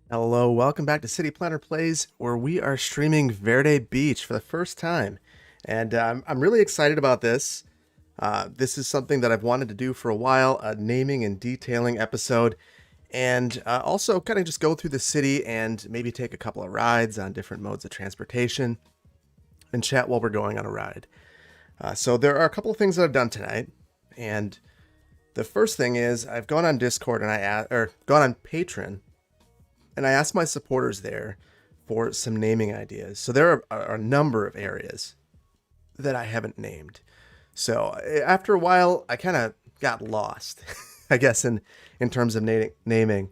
Hello, welcome back to City Planner Plays, where we are streaming Verde Beach for the first time. And I'm really excited about this. This is something that I've wanted to do for a while, a naming and detailing episode, and also kind of just go through the city and maybe take a couple of rides on different modes of transportation and chat while we're going on a ride. So there are a couple of things that I've done tonight, and the first thing is I've gone on Discord and gone on Patreon and I asked my supporters there for some naming ideas. So there are a number of areas that I haven't named. So after a while, I kind of got lost, I guess, in terms of naming.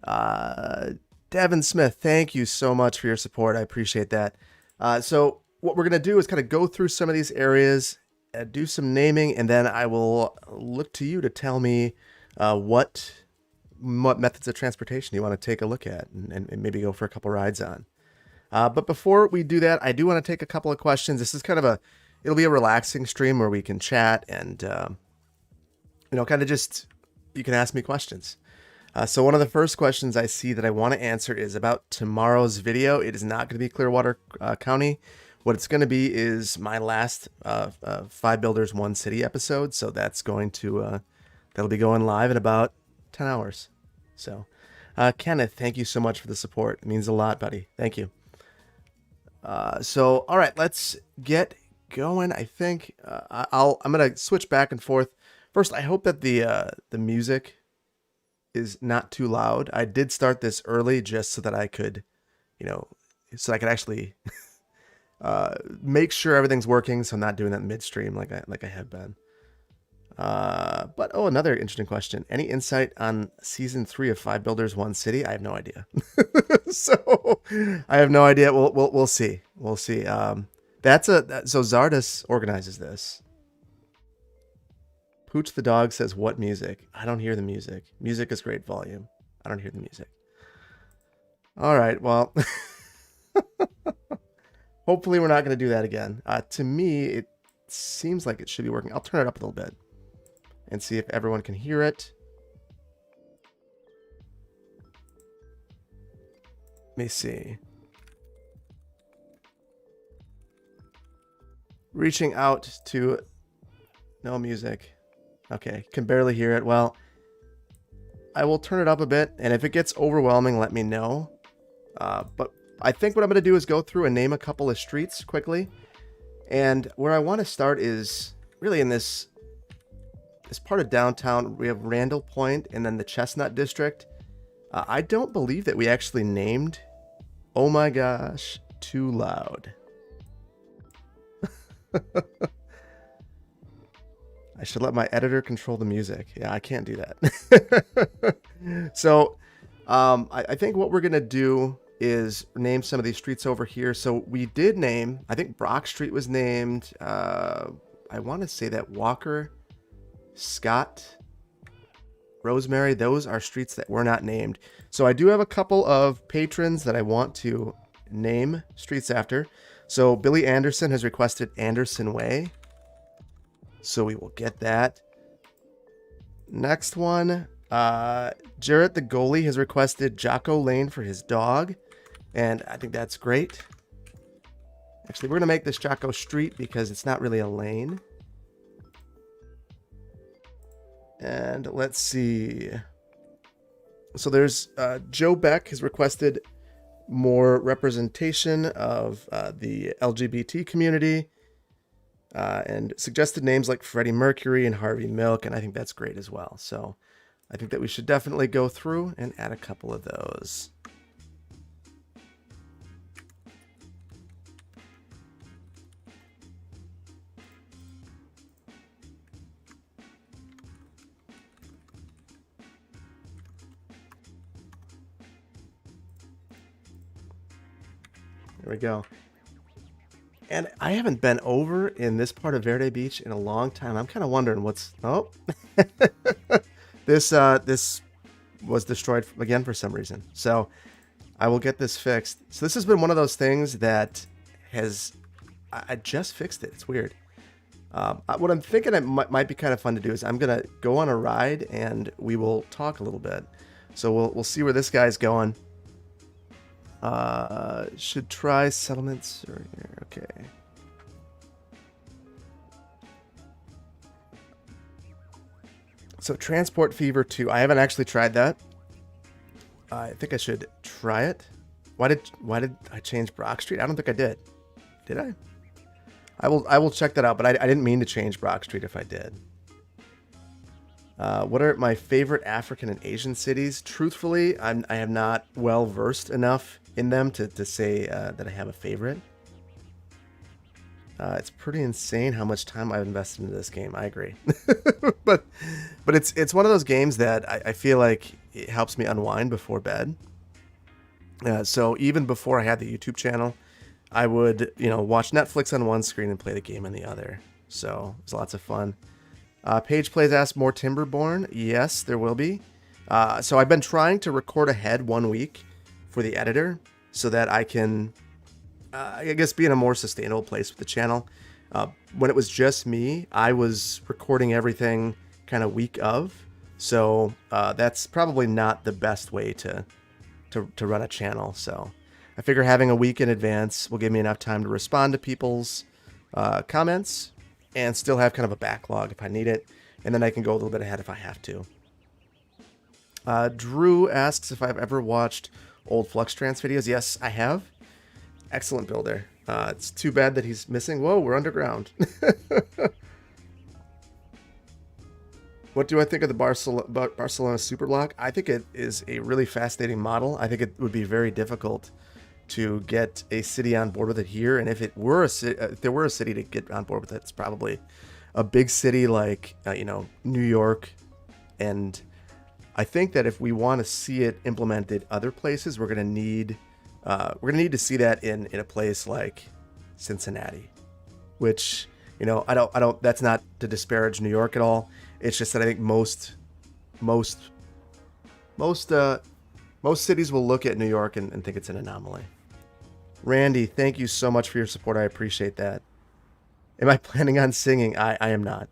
Uh, Devin Smith, thank you so much for your support. I appreciate that. So what we're going to do is kind of go through some of these areas, do some naming, and then I will look to you to tell me what methods of transportation you want to take a look at and maybe go for a couple rides on. But before we do that, I do want to take a couple of questions. This is kind of it'll be a relaxing stream where we can chat and, kind of just, you can ask me questions. So one of the first questions I see that I want to answer is about tomorrow's video. It is not going to be Clearwater County. What it's going to be is my last 5 Builders 1 City episode. So that's going to, that'll be going live in about 10 hours. So, Kenneth, thank you so much for the support. It means a lot, buddy. Thank you. All right, let's get going. I think I'm gonna switch back and forth. First, I hope that the music is not too loud. I did start this early just so that I could, so I could actually make sure everything's working. So I'm not doing that midstream like I have been. But another interesting question. Any insight on season 3 of 5 Builders 1 City? I have no idea. So I have no idea. We'll see. We'll see. So Zardas organizes this. Pooch the dog says, "What music?" I don't hear the music. Music is great volume. I don't hear the music. All right. Well, hopefully we're not going to do that again. To me, it seems like it should be working. I'll turn it up a little bit and see if everyone can hear it. Let me see. Reaching out to no music. Okay, can barely hear it. Well, I will turn it up a bit, and if it gets overwhelming, let me know. But I think what I'm going to do is go through and name a couple of streets quickly. And where I want to start is really in this part of downtown. We have Randall Point and then the Chestnut District. I don't believe that we actually named. Oh my gosh, too loud. I should let my editor control the music. Yeah, I can't do that. So I think what we're going to do is name some of these streets over here. So we did name, I think Brock Street was named. I want to say that Walker, Scott, Rosemary, those are streets that were not named. So I do have a couple of patrons that I want to name streets after. So Billy Anderson has requested Anderson Way. So we will get that. Next one, Jarrett the goalie has requested Jocko Lane for his dog. And I think that's great. Actually, we're going to make this Jocko Street because it's not really a lane. And let's see. So there's Joe Beck has requested more representation of the LGBT community and suggested names like Freddie Mercury and Harvey Milk. And I think that's great as well. So I think that we should definitely go through and add a couple of those. There we go. And I haven't been over in this part of Verde Beach in a long time. I'm kind of wondering what's... Oh. This was destroyed again for some reason. So I will get this fixed. So this has been one of those things that has... I just fixed it. It's weird. What I'm thinking it might be kind of fun to do is I'm going to go on a ride and we will talk a little bit. So we'll see where this guy's going. Should try settlements. Okay. So Transport Fever 2. I haven't actually tried that. I think I should try it. Why did I change Brock Street? I don't think I did. Did I? I will check that out, but I didn't mean to change Brock Street if I did. What are my favorite African and Asian cities? Truthfully, I am not well versed enough in them to say that I have a favorite. It's pretty insane how much time I've invested into this game. I agree, but it's one of those games that I feel like it helps me unwind before bed. So even before I had the YouTube channel, I would watch Netflix on one screen and play the game on the other. So it's lots of fun. Paige Plays asks, more Timberborn? Yes, there will be. So I've been trying to record ahead 1 week for the editor so that I can, I guess, be in a more sustainable place with the channel. When it was just me, I was recording everything kind of week of. So that's probably not the best way to run a channel. So I figure having a week in advance will give me enough time to respond to people's comments and still have kind of a backlog if I need it. And then I can go a little bit ahead if I have to. Drew asks if I've ever watched old Fluxtrans videos. Yes, I have. Excellent builder. It's too bad that he's missing. Whoa, we're underground. What do I think of the Barcelona Superblock? I think it is a really fascinating model. I think it would be very difficult to get a city on board with it here, and if it were if there were a city to get on board with it, it's probably a big city like New York. And I think that if we want to see it implemented other places, we're gonna need to see that in a place like Cincinnati, which I don't. That's not to disparage New York at all. It's just that I think most cities will look at New York and think it's an anomaly. Randy, thank you so much for your support. I appreciate that. Am I planning on singing? I am not.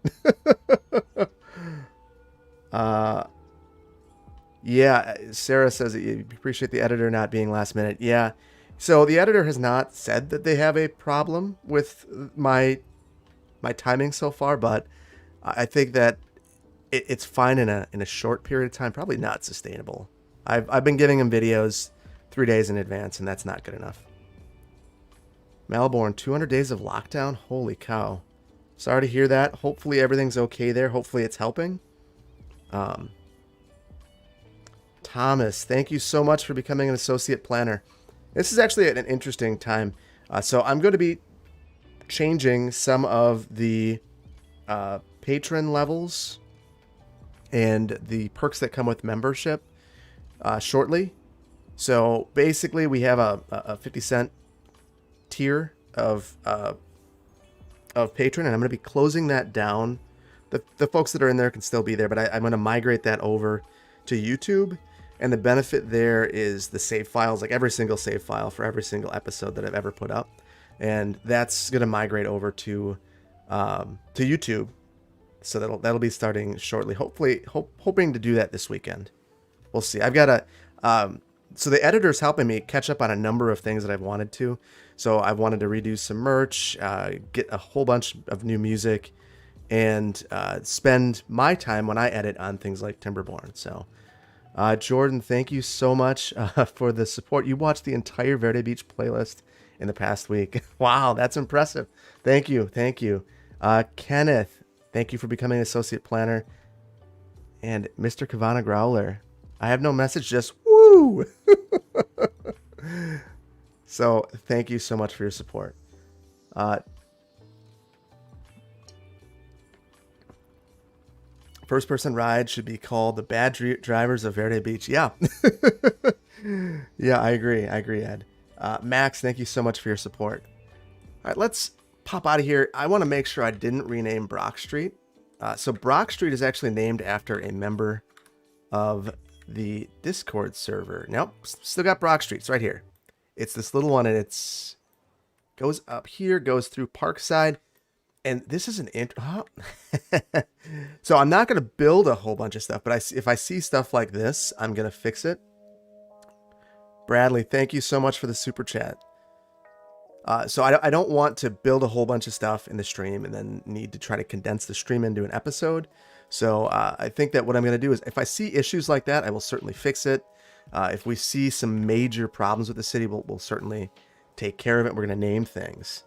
Yeah, Sarah says that you appreciate the editor not being last minute. Yeah, so the editor has not said that they have a problem with my timing so far, but I think that it's fine in a short period of time. Probably not sustainable. I've been giving him videos 3 days in advance, and that's not good enough. Malborn, 200 days of lockdown? Holy cow. Sorry to hear that. Hopefully everything's okay there. Hopefully it's helping. Thomas, thank you so much for becoming an associate planner. This is actually an interesting time. So I'm going to be changing some of the patron levels and the perks that come with membership shortly. So basically we have a 50-cent tier of patron, and I'm going to be closing that down. The folks that are in there can still be there, but I'm going to migrate that over to YouTube. And the benefit there is the save files, like every single save file for every single episode that I've ever put up. And that's going to migrate over to YouTube. So that'll be starting shortly. Hoping to do that this weekend. We'll see. I've got so the editor's helping me catch up on a number of things that I've wanted to. So I've wanted to redo some merch, get a whole bunch of new music, and spend my time when I edit on things like Timberborn. So Jordan, thank you so much for the support. You watched the entire Verde Beach playlist in the past week. Wow, that's impressive. Thank you. Kenneth, thank you for becoming an associate planner. And Mr. Kavana Growler, I have no message, just woo! So thank you so much for your support. First person ride should be called the bad drivers of Verde Beach. Yeah. Yeah, I agree, Ed. Max, thank you so much for your support. All right, let's pop out of here. I want to make sure I didn't rename Brock Street. So Brock Street is actually named after a member of the Discord server. Nope, still got Brock Street. It's right here. It's this little one, and it's goes up here, goes through Parkside, and this is an intro. So I'm not going to build a whole bunch of stuff, but if I see stuff like this, I'm going to fix it. Bradley, thank you so much for the super chat. So I don't want to build a whole bunch of stuff in the stream and then need to try to condense the stream into an episode. So I think that what I'm going to do is if I see issues like that, I will certainly fix it. If we see some major problems with the city, we'll certainly take care of it. We're going to name things.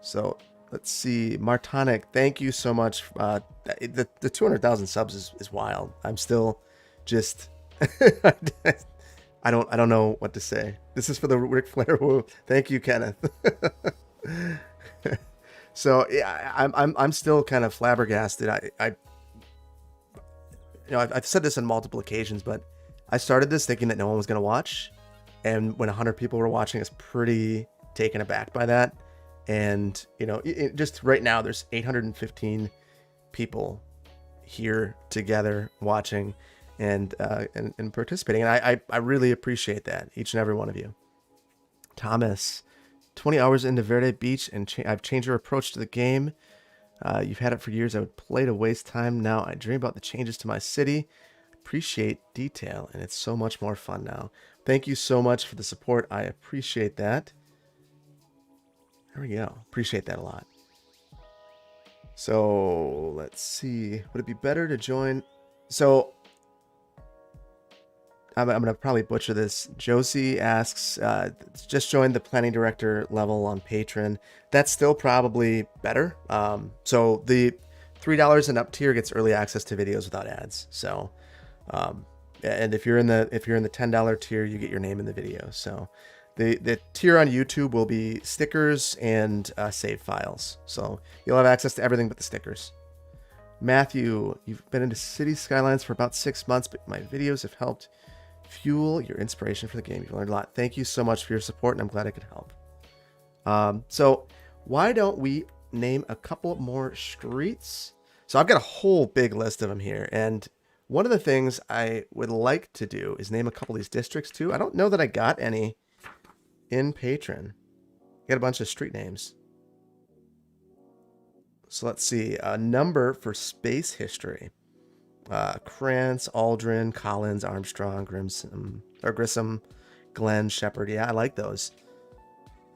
So let's see. Martonic, thank you so much. The 200,000 subs is wild. I'm still just... I don't know what to say. This is for the Ric Flair woo. Thank you, Kenneth. So yeah, I'm still kind of flabbergasted. I've said this on multiple occasions, but I started this thinking that no one was going to watch, and when 100 people were watching, I was pretty taken aback by that. And just right now, there's 815 people here together watching and participating, and I really appreciate that, each and every one of you. Thomas, 20 hours into Verde Beach, and I've changed your approach to the game. You've had it for years. I would play to waste time. Now I dream about the changes to my city. Appreciate detail, and it's so much more fun now. Thank you so much for the support. I appreciate that. There we go. Appreciate that a lot. So let's see. Would it be better to join? So I'm going to probably butcher this. Josie asks, just join the planning director level on Patreon. That's still probably better. So the $3 and up tier gets early access to videos without ads. So, and if you're in the $10 tier, you get your name in the video. So the tier on YouTube will be stickers and save files. So you'll have access to everything but the stickers. Matthew, you've been into City Skylines for about 6 months, but my videos have helped fuel your inspiration for the game. You've learned a lot. Thank you so much for your support, and I'm glad I could help. So why don't we name a couple more streets? So I've got a whole big list of them here, and one of the things I would like to do is name a couple of these districts too. I don't know that I got any in Patreon. Got a bunch of street names. So let's see. A number for space history. Krantz, Aldrin, Collins, Armstrong, Grissom, Glenn, Shepard. Yeah, I like those.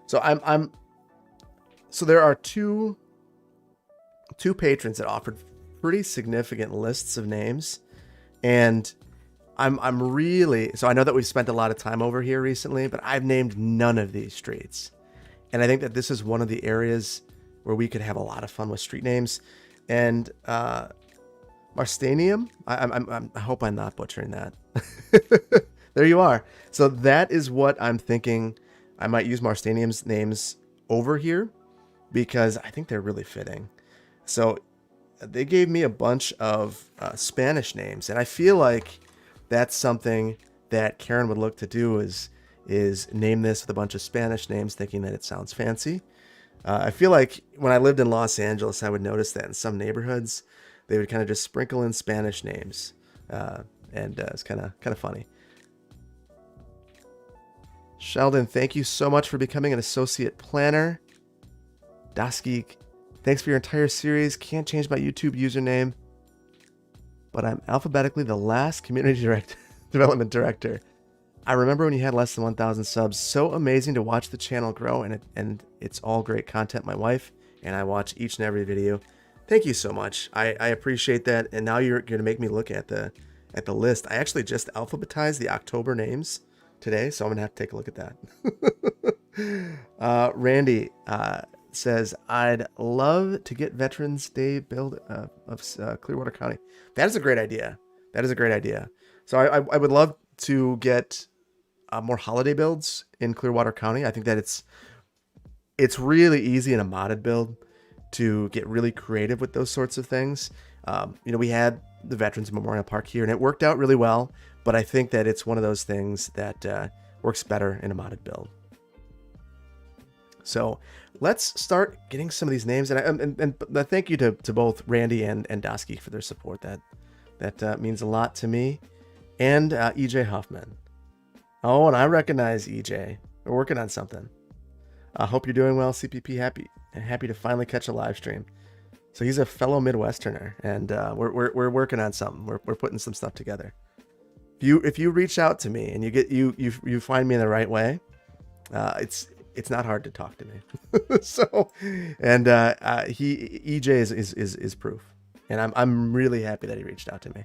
So so there are two patrons that offered pretty significant lists of names, and I'm really, so I know that we've spent a lot of time over here recently, but I've named none of these streets, and I think that this is one of the areas where we could have a lot of fun with street names. And Marstanium, I hope I'm not butchering that. There you are. So that is what I'm thinking. I might use Marstanium's names over here because I think they're really fitting. So they gave me a bunch of Spanish names, and I feel like that's something that Karen would look to do is name this with a bunch of Spanish names, thinking that it sounds fancy. I feel like when I lived in Los Angeles, I would notice that in some neighborhoods, they would kind of just sprinkle in Spanish names, and it's kind of funny. Sheldon, thank you so much for becoming an associate planner. Dasgeek, thanks for your entire series. Can't change my YouTube username, but I'm alphabetically the last community development director. I remember when you had less than 1,000 subs. So amazing to watch the channel grow, and it's all great content. My wife and I watch each and every video. Thank you so much. I appreciate that. And now you're going to make me look at the list. I actually just alphabetized the October names today, so I'm going to have to take a look at that. Randy says, I'd love to get Veterans Day build of Clearwater County. That is a great idea. That is a great idea. So I would love to get more holiday builds in Clearwater County. I think that it's really easy in a modded build to get really creative with those sorts of things. We had the Veterans Memorial Park here, and it worked out really well, but I think that it's one of those things that works better in a modded build. So let's start getting some of these names, and thank you to both Randy and Dasky for their support. That means a lot to me. And EJ Huffman. Oh, and I recognize EJ. We're working on something. I hope you're doing well, CPP. Happy to finally catch a live stream. So he's a fellow Midwesterner, and we're working on something. We're putting some stuff together. If you reach out to me and you find me in the right way, it's not hard to talk to me. So, and EJ is proof, and I'm really happy that he reached out to me.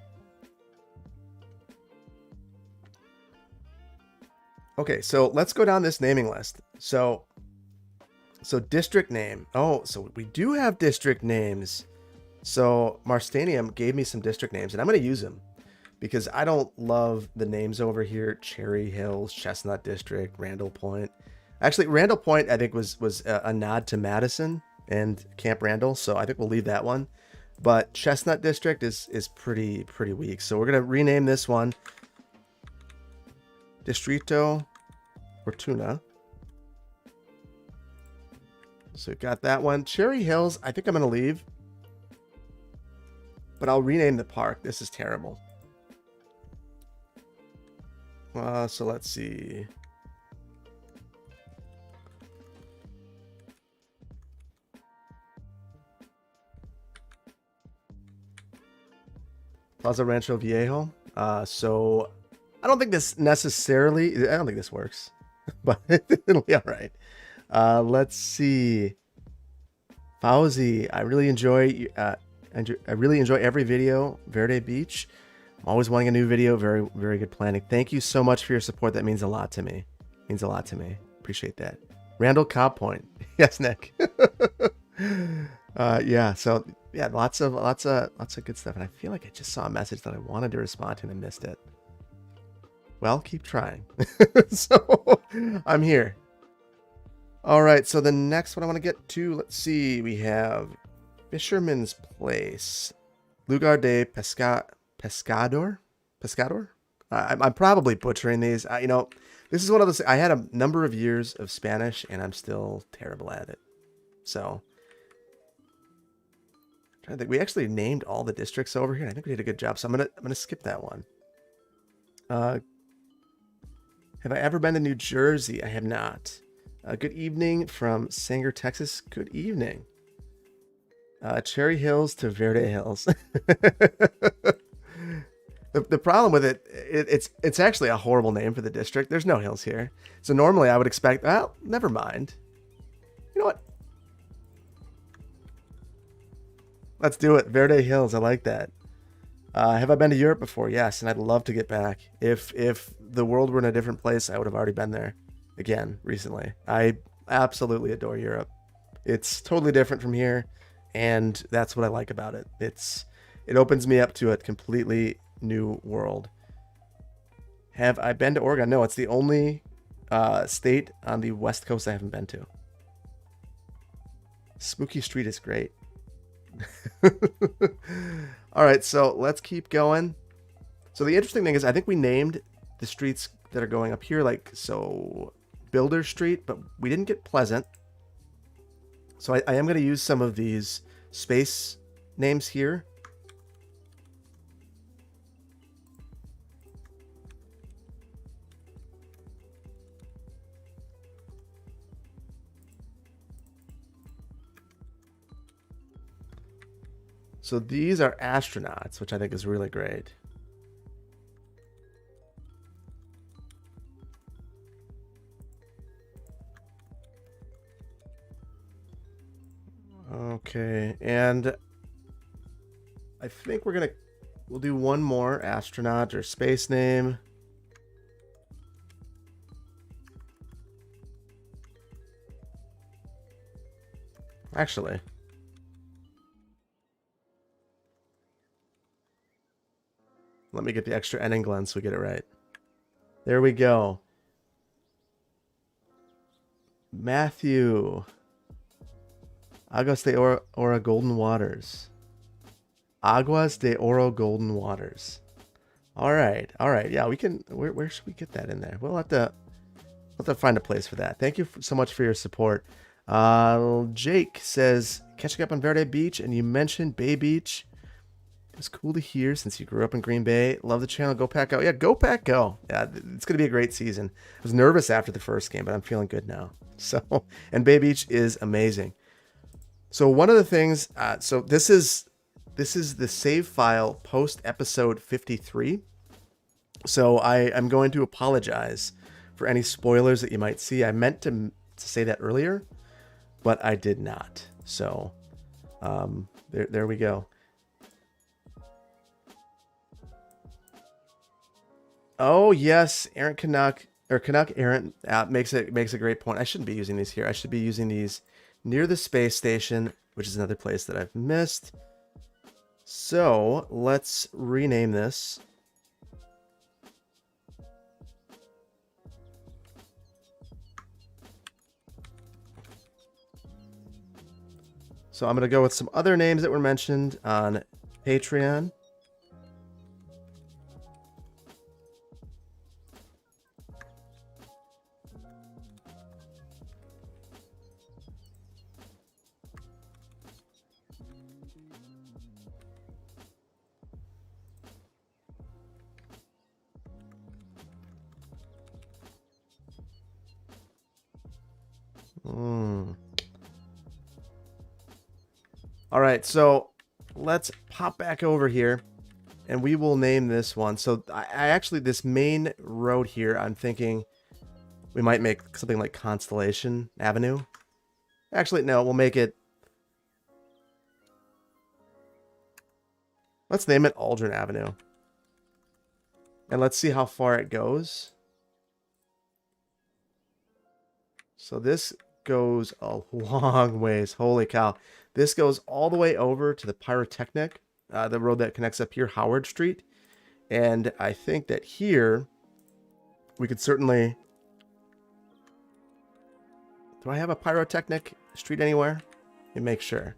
Okay, so let's go down this naming list. So district name. Oh, so we do have district names. So Marstanium gave me some district names, and I'm going to use them because I don't love the names over here. Cherry Hills, Chestnut District, Randall Point. Actually, Randall Point, I think, was a nod to Madison and Camp Randall, so I think we'll leave that one. But Chestnut District is pretty weak, so we're going to rename this one Distrito Fortuna. So we've got that one. Cherry Hills, I think I'm going to leave. But I'll rename the park. This is terrible. So let's see. Plaza Rancho Viejo. So I don't think this necessarily, I don't think this works, but it'll be all right. Let's see. Fauzi, I really enjoy every video. Verde Beach. I'm always wanting a new video. Very, very good planning. Thank you so much for your support. That means a lot to me. Means a lot to me. Appreciate that. Randall Cobb Point. Yes, Nick. Yeah. So yeah, lots of good stuff. And I feel like I just saw a message that I wanted to respond to and I missed it. Well, keep trying. So I'm here. All right. So the next one I want to get to, let's see. We have Fisherman's Place. Lugar de Pescador. I'm probably butchering these. You know, this is one of those. I had a number of years of Spanish, and I'm still terrible at it. So, I think we actually named all the districts over here. And I think we did a good job. So I'm gonna skip that one. Have I ever been to New Jersey? I have not. Good evening from Sanger, Texas. Good evening. Cherry Hills to Verde Hills. The problem with it's actually a horrible name for the district. There's no hills here. So normally I would expect, well, never mind. You know what? Let's do it. Verde Hills. I like that. Have I been to Europe before? Yes, and I'd love to get back. If the world were in a different place, I would have already been there again recently. I absolutely adore Europe. It's totally different from here, and that's what I like about it. It opens me up to a completely new world. Have I been to Oregon? No, it's the only state on the West Coast I haven't been to. Spooky Street is great. All right, so let's keep going. So the interesting thing is I think we named the streets that are going up here, like, so Builder Street, but we didn't get Pleasant. So I am going to use some of these space names here. So these are astronauts, which I think is really great. Okay, and I think we'll do one more astronaut or space name. Actually, let me get the extra N in Glen so we get it right. There we go. Matthew. Aguas de Oro Golden Waters. Aguas de Oro Golden Waters. All right. Yeah, we can. Where should we get that in there? We'll have to find a place for that. Thank you so much for your support. Jake says, catching up on Verde Beach, and you mentioned Bay Beach. It was cool to hear since you grew up in Green Bay. Love the channel. Go Pack Go. Yeah, go Pack Go. Yeah, it's going to be a great season. I was nervous after the first game, but I'm feeling good now. So, and Bay Beach is amazing. So one of the things, so this is the save file post episode 53. So I'm going to apologize for any spoilers that you might see. I meant to say that earlier, but I did not. So there we go. Oh yes, Aaron Canuck or Canuck Aaron makes a great point. I shouldn't be using these here. I should be using these near the space station, which is another place that I've missed. So let's rename this. So I'm going to go with some other names that were mentioned on Patreon. All right, so let's pop back over here and we will name this one. So I actually, this main road here, I'm thinking we might make something like Constellation Avenue. Actually, no, we'll make it, let's name it Aldrin Avenue. And let's see how far it goes. So this goes a long ways. Holy cow. This goes all the way over to the Pyrotechnic, the road that connects up here, Howard Street. And I think that here we could certainly... Do I have a Pyrotechnic street anywhere? Let me make sure.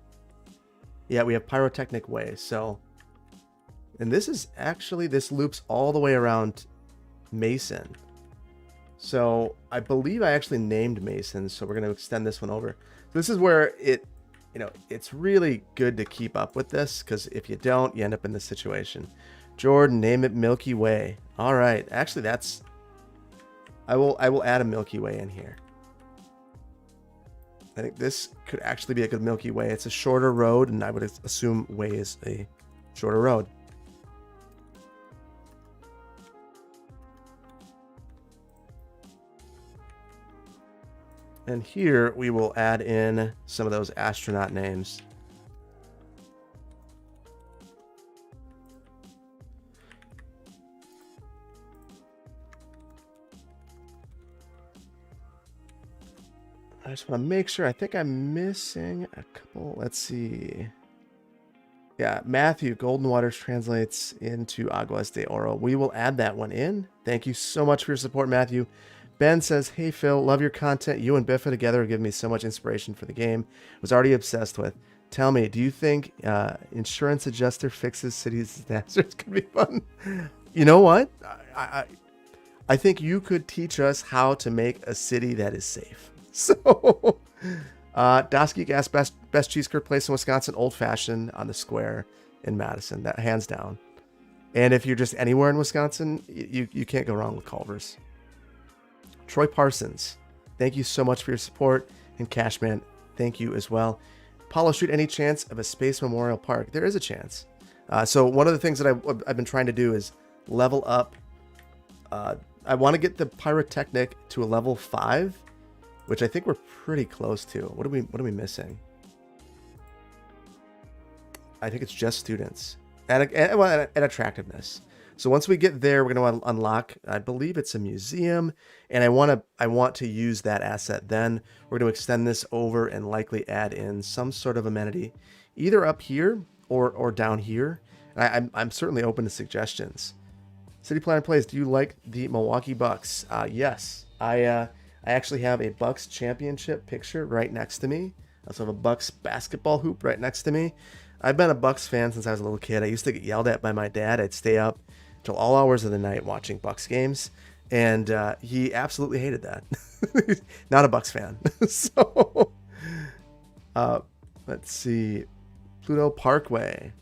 Yeah, we have Pyrotechnic Way. So, and this is actually, this loops all the way around Mason. So I believe I actually named Mason, so we're going to extend this one over. This is where it, you know, it's really good to keep up with this, because if you don't, you end up in this situation. Jordan, name it Milky Way. All right, actually that's, I will add a Milky Way in here. I think this could actually be a good Milky Way. It's a shorter road, and I would assume Way is a shorter road. And here we will add in some of those astronaut names. I just want to make sure. I think I'm missing a couple. Let's see. Yeah, Matthew, Golden Waters translates into Aguas de Oro. We will add that one in. Thank you so much for your support, Matthew. Ben says, hey, Phil, love your content. You and Biffa together have given me so much inspiration for the game. Was already obsessed with. Tell me, do you think insurance adjuster fixes cities disasters could be fun? You know what? I think you could teach us how to make a city that is safe. So, Dosky Gas, best cheese curd place in Wisconsin, old fashioned on the square in Madison. That hands down. And if you're just anywhere in Wisconsin, you can't go wrong with Culver's. Troy Parsons, thank you so much for your support. And Cashman, thank you as well. Apollo Street, any chance of a space memorial park? There is a chance. So one of the things that I've been trying to do is level up. I want to get the Pyrotechnic to a level 5, which I think we're pretty close to. What are we missing? I think it's just students and attractiveness. So once we get there, we're going to unlock, I believe it's a museum, and I want to use that asset. Then we're going to extend this over and likely add in some sort of amenity, either up here or down here. I'm certainly open to suggestions. City Planner Plays, do you like the Milwaukee Bucks? Yes, I actually have a Bucks championship picture right next to me. I also have a Bucks basketball hoop right next to me. I've been a Bucks fan since I was a little kid. I used to get yelled at by my dad. I'd stay up till all hours of the night watching Bucks games, and he absolutely hated that. Not a Bucks fan. So let's see, Pluto Parkway.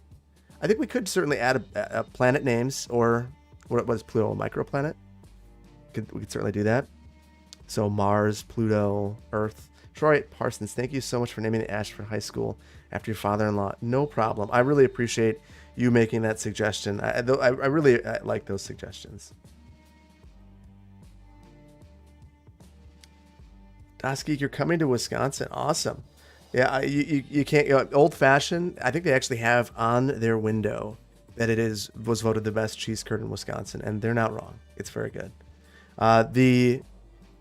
I think we could certainly add a planet names, or what is Pluto, a microplanet? We could certainly do that. So Mars, Pluto, Earth. Troy Parsons, thank you so much for naming the Ashford High School after your father-in-law. No problem. I really appreciate you making that suggestion. I really like those suggestions. Dosgeek, you're coming to Wisconsin. Awesome. Yeah, you can't, old fashioned. I think they actually have on their window that was voted the best cheese curd in Wisconsin, and they're not wrong. It's very good.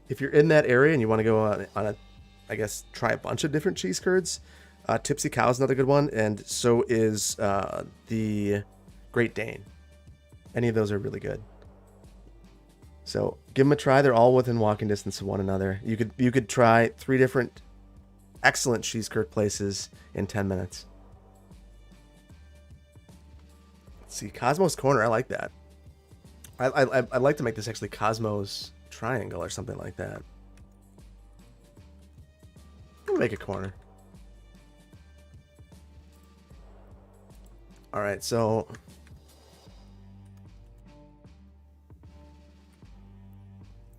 If you're in that area and you want to go on a, I guess, try a bunch of different cheese curds, Tipsy Cow is another good one, and so is the Great Dane. Any of those are really good. So give them a try. They're all within walking distance of one another. You could try 3 different excellent cheese curd places in 10 minutes. Let's see, Cosmos Corner. I like that. I'd like to make this actually Cosmos Triangle or something like that. We'll make a corner. All right, so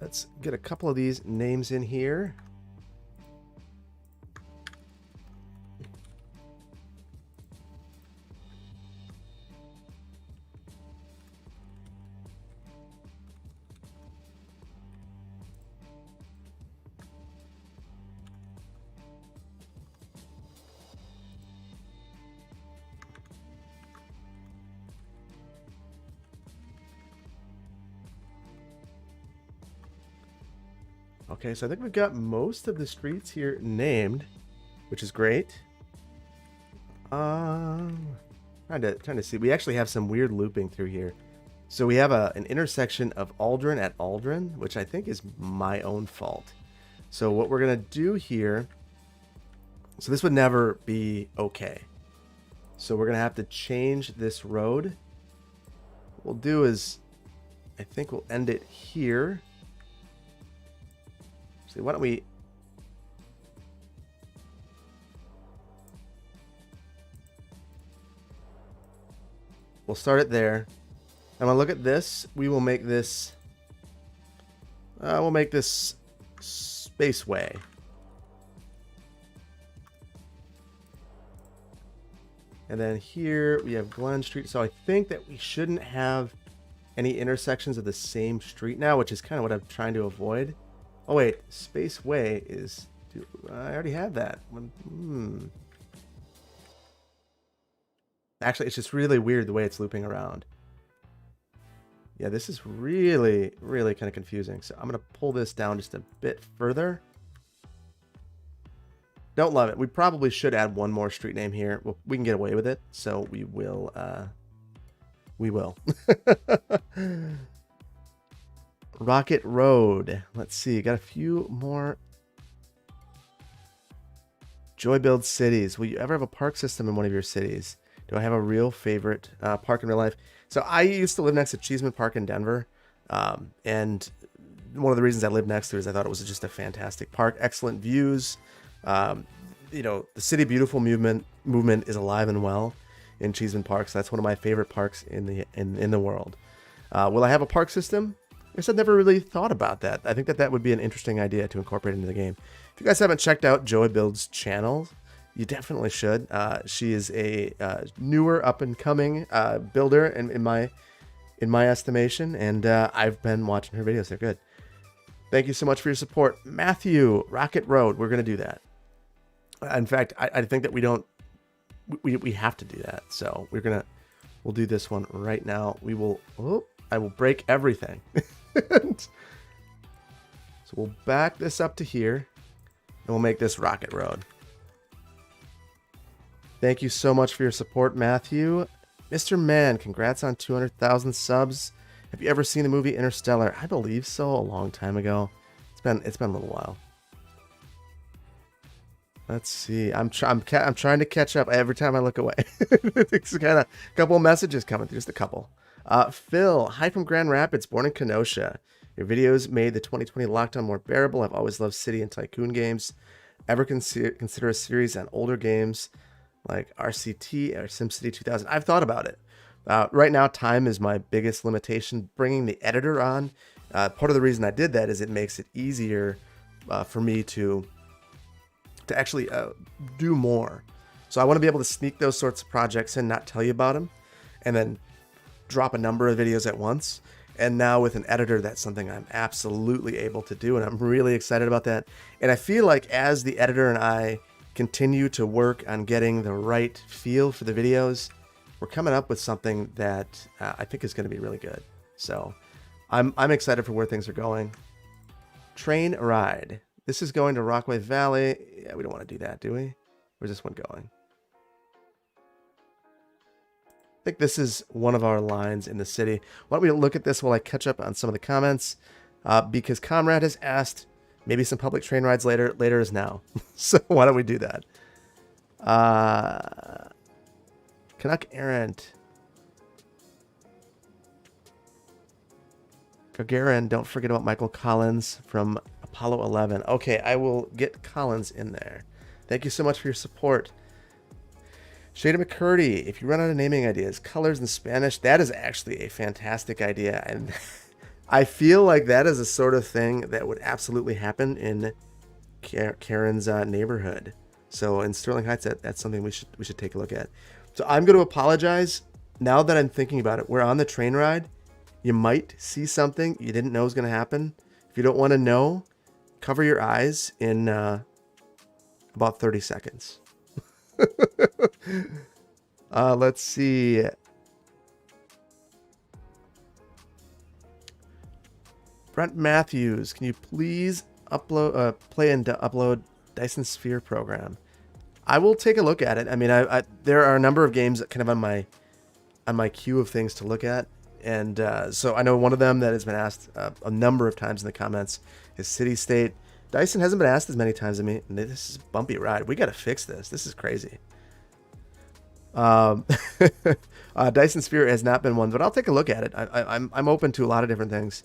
let's get a couple of these names in here. Okay, so I think we've got most of the streets here named, which is great. Trying to see. We actually have some weird looping through here. So we have an intersection of Aldrin at Aldrin, which I think is my own fault. So what we're gonna do here, so this would never be okay. So we're gonna have to change this road. What we'll do is, I think we'll end it here. So why don't we... We'll start it there. And we'll look at this. We will make this... we'll make this Spaceway. And then here we have Glen Street. So I think that we shouldn't have any intersections of the same street now, which is kind of what I'm trying to avoid. Oh wait, Spaceway is... I already have that. Actually, it's just really weird the way it's looping around. Yeah, this is really, really kind of confusing. So I'm going to pull this down just a bit further. Don't love it. We probably should add one more street name here. Well, we can get away with it, so we will. We will. Rocket Road. Let's see. Got a few more. Joy Build Cities. Will you ever have a park system in one of your cities? Do I have a real favorite park in real life? So I used to live next to Cheeseman Park in Denver. And one of the reasons I lived next to it is I thought it was just a fantastic park. Excellent views. You know, the City Beautiful movement is alive and well in Cheeseman Park. So that's one of my favorite parks in the world. Will I have a park system? I guess I've never really thought about that. I think that would be an interesting idea to incorporate into the game. If you guys haven't checked out Joy Build's channel, you definitely should. She is a newer, up-and-coming builder in my estimation, and I've been watching her videos. They're good. Thank you so much for your support. Matthew, Rocket Road. We're going to do that. In fact, I think that we have to do that. So we'll do this one right now. I will break everything. So we'll back this up to here, and we'll make this Rocket Road. Thank you so much for your support, Matthew. Mr. Man, congrats on 200,000 subs. Have you ever seen the movie Interstellar? I believe so, a long time ago. It's been a little while. Let's see. I'm trying to catch up every time I look away. It's kind of a couple of messages coming through, just a couple. Phil, hi from Grand Rapids, born in Kenosha. Your videos made the 2020 lockdown more bearable. I've always loved city and tycoon games. Ever consider a series on older games like RCT or SimCity 2000? I've thought about it. Right now, time is my biggest limitation. Bringing the editor on, part of the reason I did that is it makes it easier for me to actually do more. So I want to be able to sneak those sorts of projects in, not tell you about them, and then drop a number of videos at once. And now with an editor, that's something I'm absolutely able to do, and I'm really excited about that. And I feel like as the editor and I continue to work on getting the right feel for the videos, we're coming up with something that I think is going to be really good. So I'm excited for where things are going. Train ride. This is going to Rockaway Valley. Yeah, we don't want to do that, do we? Where's this one going? I think this is one of our lines in the city. Why don't we look at this while I catch up on some of the comments? Because Comrade has asked maybe some public train rides later. Later is now. So why don't we do that? Canuck Errant. Gagarin, don't forget about Michael Collins from Apollo 11. Okay, I will get Collins in there. Thank you so much for your support. Shada McCurdy, if you run out of naming ideas, colors in Spanish, that is actually a fantastic idea. And I feel like that is a sort of thing that would absolutely happen in Karen's neighborhood. So in Sterling Heights, that's something we should take a look at. So I'm going to apologize. Now that I'm thinking about it, we're on the train ride. You might see something you didn't know was going to happen. If you don't want to know, cover your eyes in about 30 seconds. Let's see. Brent Matthews, can you please upload Dyson Sphere program? I will take a look at it. I mean, there are a number of games kind of on my queue of things to look at. And so I know one of them that has been asked a number of times in the comments is City State. Dyson hasn't been asked as many times as me. And this is a bumpy ride. We got to fix this. This is crazy. Dyson Sphere has not been one, but I'll take a look at it. I'm open to a lot of different things.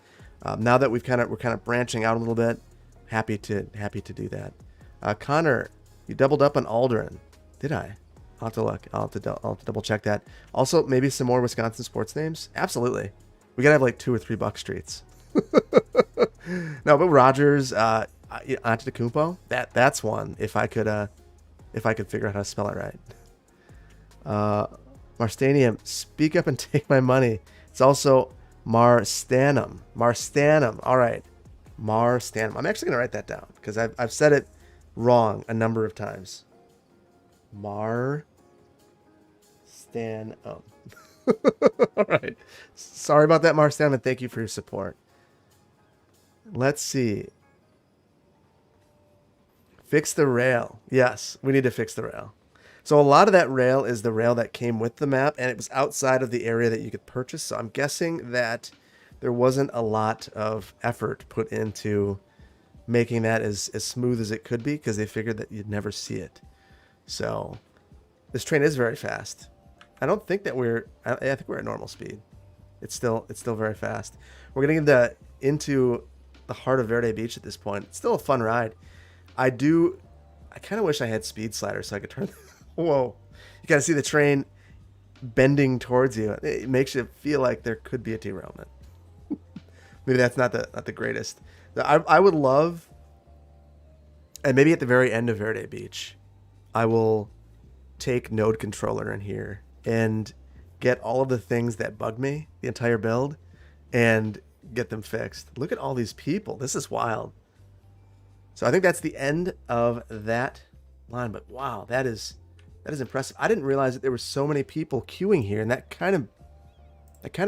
Now that we're kind of branching out a little bit, happy to do that. Connor, you doubled up on Aldrin. Did I? I'll have to look. I'll have to double check that. Also, maybe some more Wisconsin sports names. Absolutely. We gotta have like 2 or 3 Buck Streets. No, but Rogers, Antetokounmpo. That's one. If I could figure out how to spell it right. Marstanium, speak up and take my money. It's also Marstanum. Marstanum. All right. Marstanum. I'm actually gonna write that down because I've said it wrong a number of times. Marstanum. All right. Sorry about that, Marstanum, and thank you for your support. Let's see. Fix the rail. Yes, we need to fix the rail. So a lot of that rail is the rail that came with the map, and it was outside of the area that you could purchase. So I'm guessing that there wasn't a lot of effort put into making that as smooth as it could be because they figured that you'd never see it. So this train is very fast. I don't think that I think we're at normal speed. It's still very fast. We're getting into the heart of Verde Beach at this point. It's still a fun ride. I kind of wish I had speed sliders so I could turn. Whoa. You got to see the train bending towards you. It makes you feel like there could be a derailment. Maybe that's not the greatest. I would love, and maybe at the very end of Verde Beach, I will take Node Controller in here and get all of the things that bug me, the entire build, and get them fixed. Look at all these people. This is wild. So I think that's the end of that line. But wow, that is impressive. I didn't realize that there were so many people queuing here, and that kind of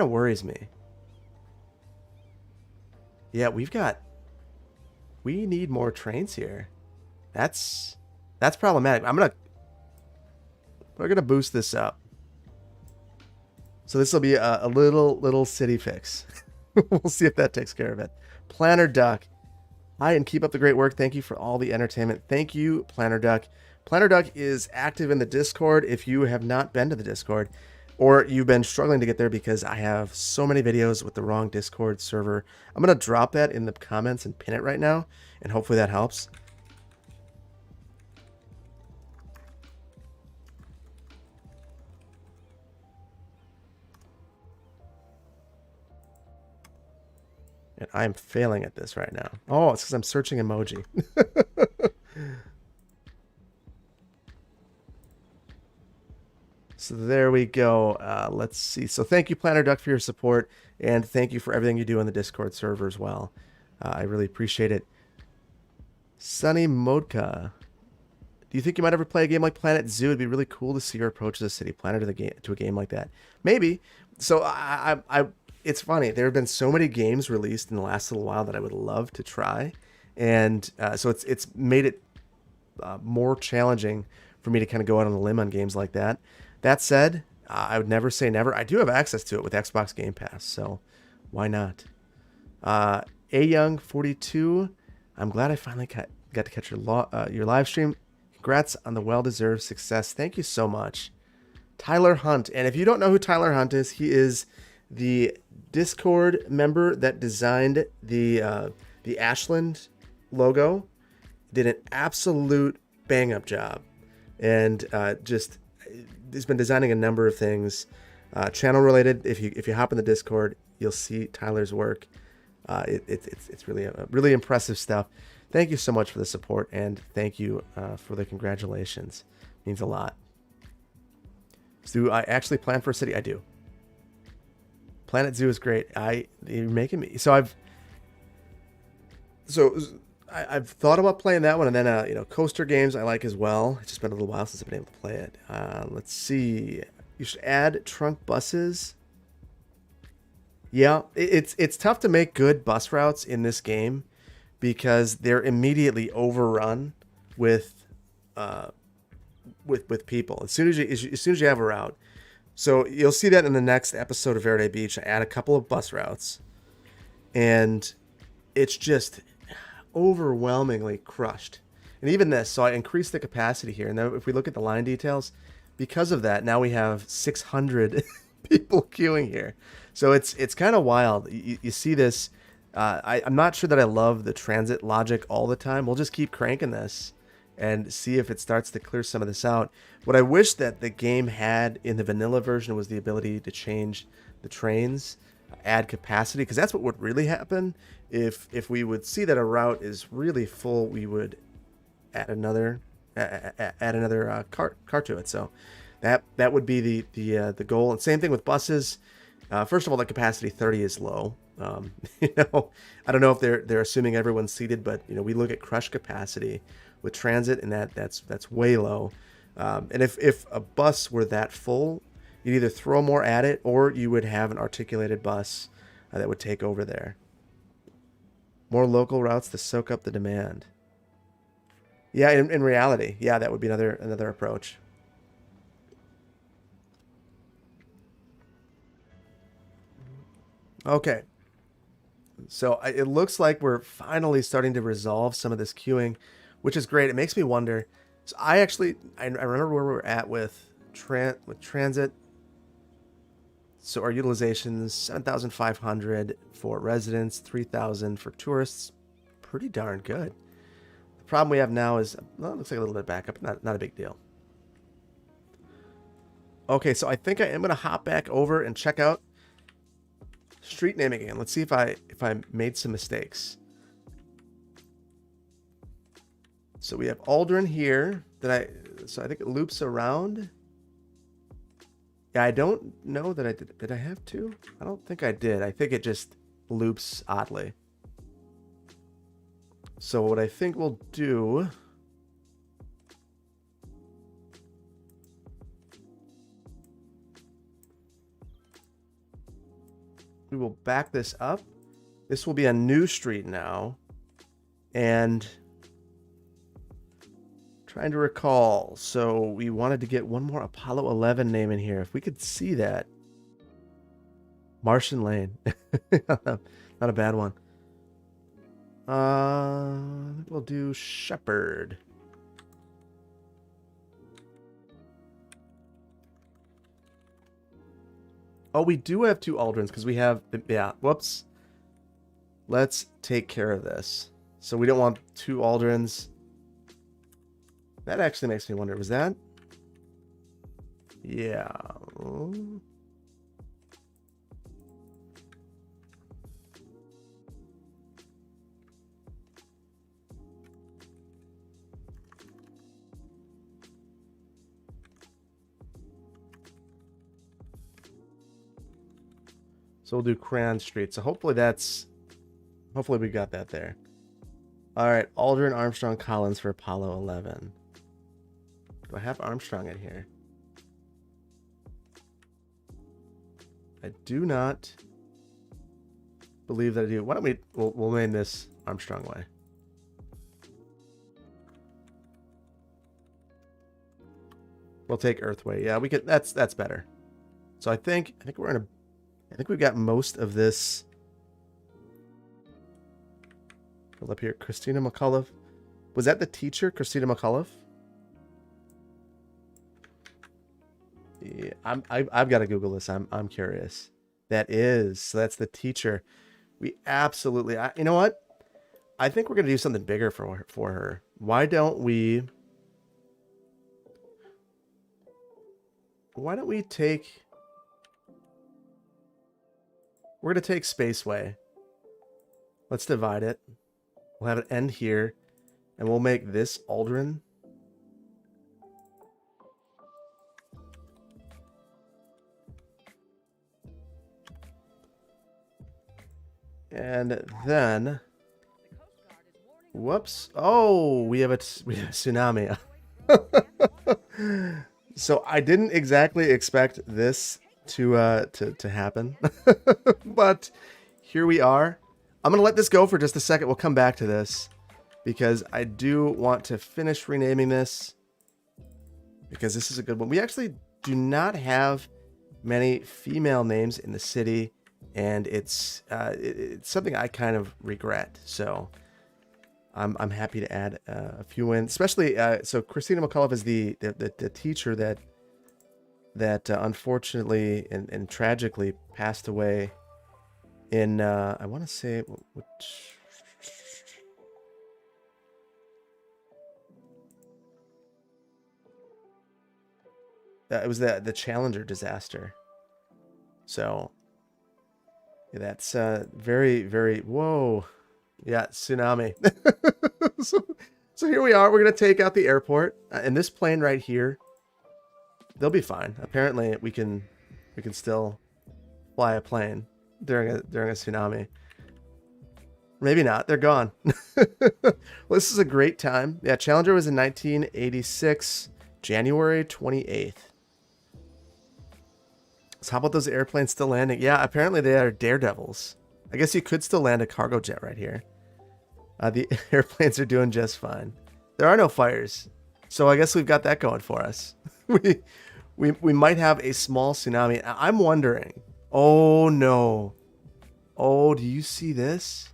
worries me. Yeah, we need more trains here. That's problematic. We're gonna boost this up. So this will be a little city fix. We'll see if that takes care of it. Planner Duck. Hi, and keep up the great work. Thank you for all the entertainment. Thank you, Planner Duck. Planner Duck is active in the Discord. If you have not been to the Discord, or you've been struggling to get there because I have so many videos with the wrong Discord server, I'm going to drop that in the comments and pin it right now, and hopefully that helps. And I'm failing at this right now. Oh, it's because I'm searching emoji. So there we go. Let's see. So thank you, Planner Duck, for your support, and thank you for everything you do on the Discord server as well. I really appreciate it. Sunny Modka. Do you think you might ever play a game like Planet Zoo? It'd be really cool to see your approach as a city planner to a game like that. Maybe. So it's funny. There have been so many games released in the last little while that I would love to try, and so it's made it more challenging for me to kind of go out on a limb on games like that. That said, I would never say never. I do have access to it with Xbox Game Pass, so why not? A Young 42. I'm glad I finally got to catch your live stream. Congrats on the well-deserved success. Thank you so much. Tyler Hunt. And if you don't know who Tyler Hunt is, he is the Discord member that designed the Ashland logo. Did an absolute bang-up job. And just he's been designing a number of things channel-related. If you hop in the Discord, you'll see Tyler's work. It's really impressive stuff. Thank you so much for the support, and thank you for the congratulations. It means a lot. Do I actually plan for a city? I do. Planet Zoo is great. You're making me. I've thought about playing that one, and then coaster games I like as well. It's just been a little while since I've been able to play it. Let's see. You should add trunk buses. Yeah, it's tough to make good bus routes in this game because they're immediately overrun with people as soon as you have a route. So you'll see that in the next episode of Verde Beach. I add a couple of bus routes, and it's just overwhelmingly crushed. And even this, so I increased the capacity here. And then if we look at the line details, because of that, now we have 600 people queuing here. So it's kind of wild. You see this. I'm not sure that I love the transit logic all the time. We'll just keep cranking this and see if it starts to clear some of this out. What I wish that the game had in the vanilla version was the ability to change the trains, add capacity, because that's what would really happen. If we would see that a route is really full, we would add another cart to it. So that would be the goal. And same thing with buses. First of all, the capacity 30 is low. I don't know if they're assuming everyone's seated, but we look at crush capacity with transit, and that's way low. And if a bus were that full, you'd either throw more at it, or you would have an articulated bus that would take over there. More local routes to soak up the demand. Yeah, in reality, yeah, that would be another approach. Okay. So it looks like we're finally starting to resolve some of this queuing, which is great. It makes me wonder. So I remember where we were at with transit. So our utilization is 7,500 for residents, 3,000 for tourists. Pretty darn good. The problem we have now is, well, it looks like a little bit back up. Not a big deal. Okay, so I think I am going to hop back over and check out street naming again. Let's see if I made some mistakes. So we have Aldrin here. So I think it loops around. Yeah, I don't know that I did. Did I have to? I don't think I did. I think it just loops oddly. So what I think we'll do, we will back this up. This will be a new street now. And trying to recall. So we wanted to get one more Apollo 11 name in here. If we could see that. Martian Lane. Not a bad one. I think we'll do Shepherd. Oh, we do have two Aldrins because we have, yeah, whoops. Let's take care of this. So we don't want two Aldrins. That actually makes me wonder, was that? Yeah. So we'll do Crayon Street. So hopefully we got that there. All right, Aldrin, Armstrong, Collins for Apollo 11. Do I have Armstrong in here? I do not believe that I do. Why don't we'll name this Armstrong way. We'll take Earthway. Yeah, we could. That's better. So I think we're in a. I think we've got most of this. Hold up here, Christina McAuliffe. Was that the teacher, Christina McAuliffe? Yeah, I've got to Google this. I'm curious. That is. So that's the teacher. We absolutely. You know what? I think we're gonna do something bigger for her. Why don't we? Why don't we take... We're going to take Spaceway. Let's divide it. We'll have it end here. And we'll make this Aldrin. And then... Whoops. Oh, we have a tsunami. So I didn't exactly expect this to happen, but here we are. I'm gonna let this go for just a second. We'll come back to this because I do want to finish renaming this because this is a good one. We actually do not have many female names in the city, and it's something I kind of regret. So I'm happy to add a few in, especially so Christina McAuliffe is the teacher that unfortunately and tragically passed away in I want to say which it was the Challenger disaster. So yeah, that's very, very whoa. Yeah, tsunami. so here we are. We're going to take out the airport. And this plane right here, they'll be fine. Apparently, we can still fly a plane during a tsunami. Maybe not. They're gone. Well, this is a great time. Yeah, Challenger was in 1986, January 28th. So how about those airplanes still landing? Yeah, apparently they are daredevils. I guess you could still land a cargo jet right here. The airplanes are doing just fine. There are no fires, so I guess we've got that going for us. we might have a small tsunami. I'm wondering. Oh no! Oh, do you see this?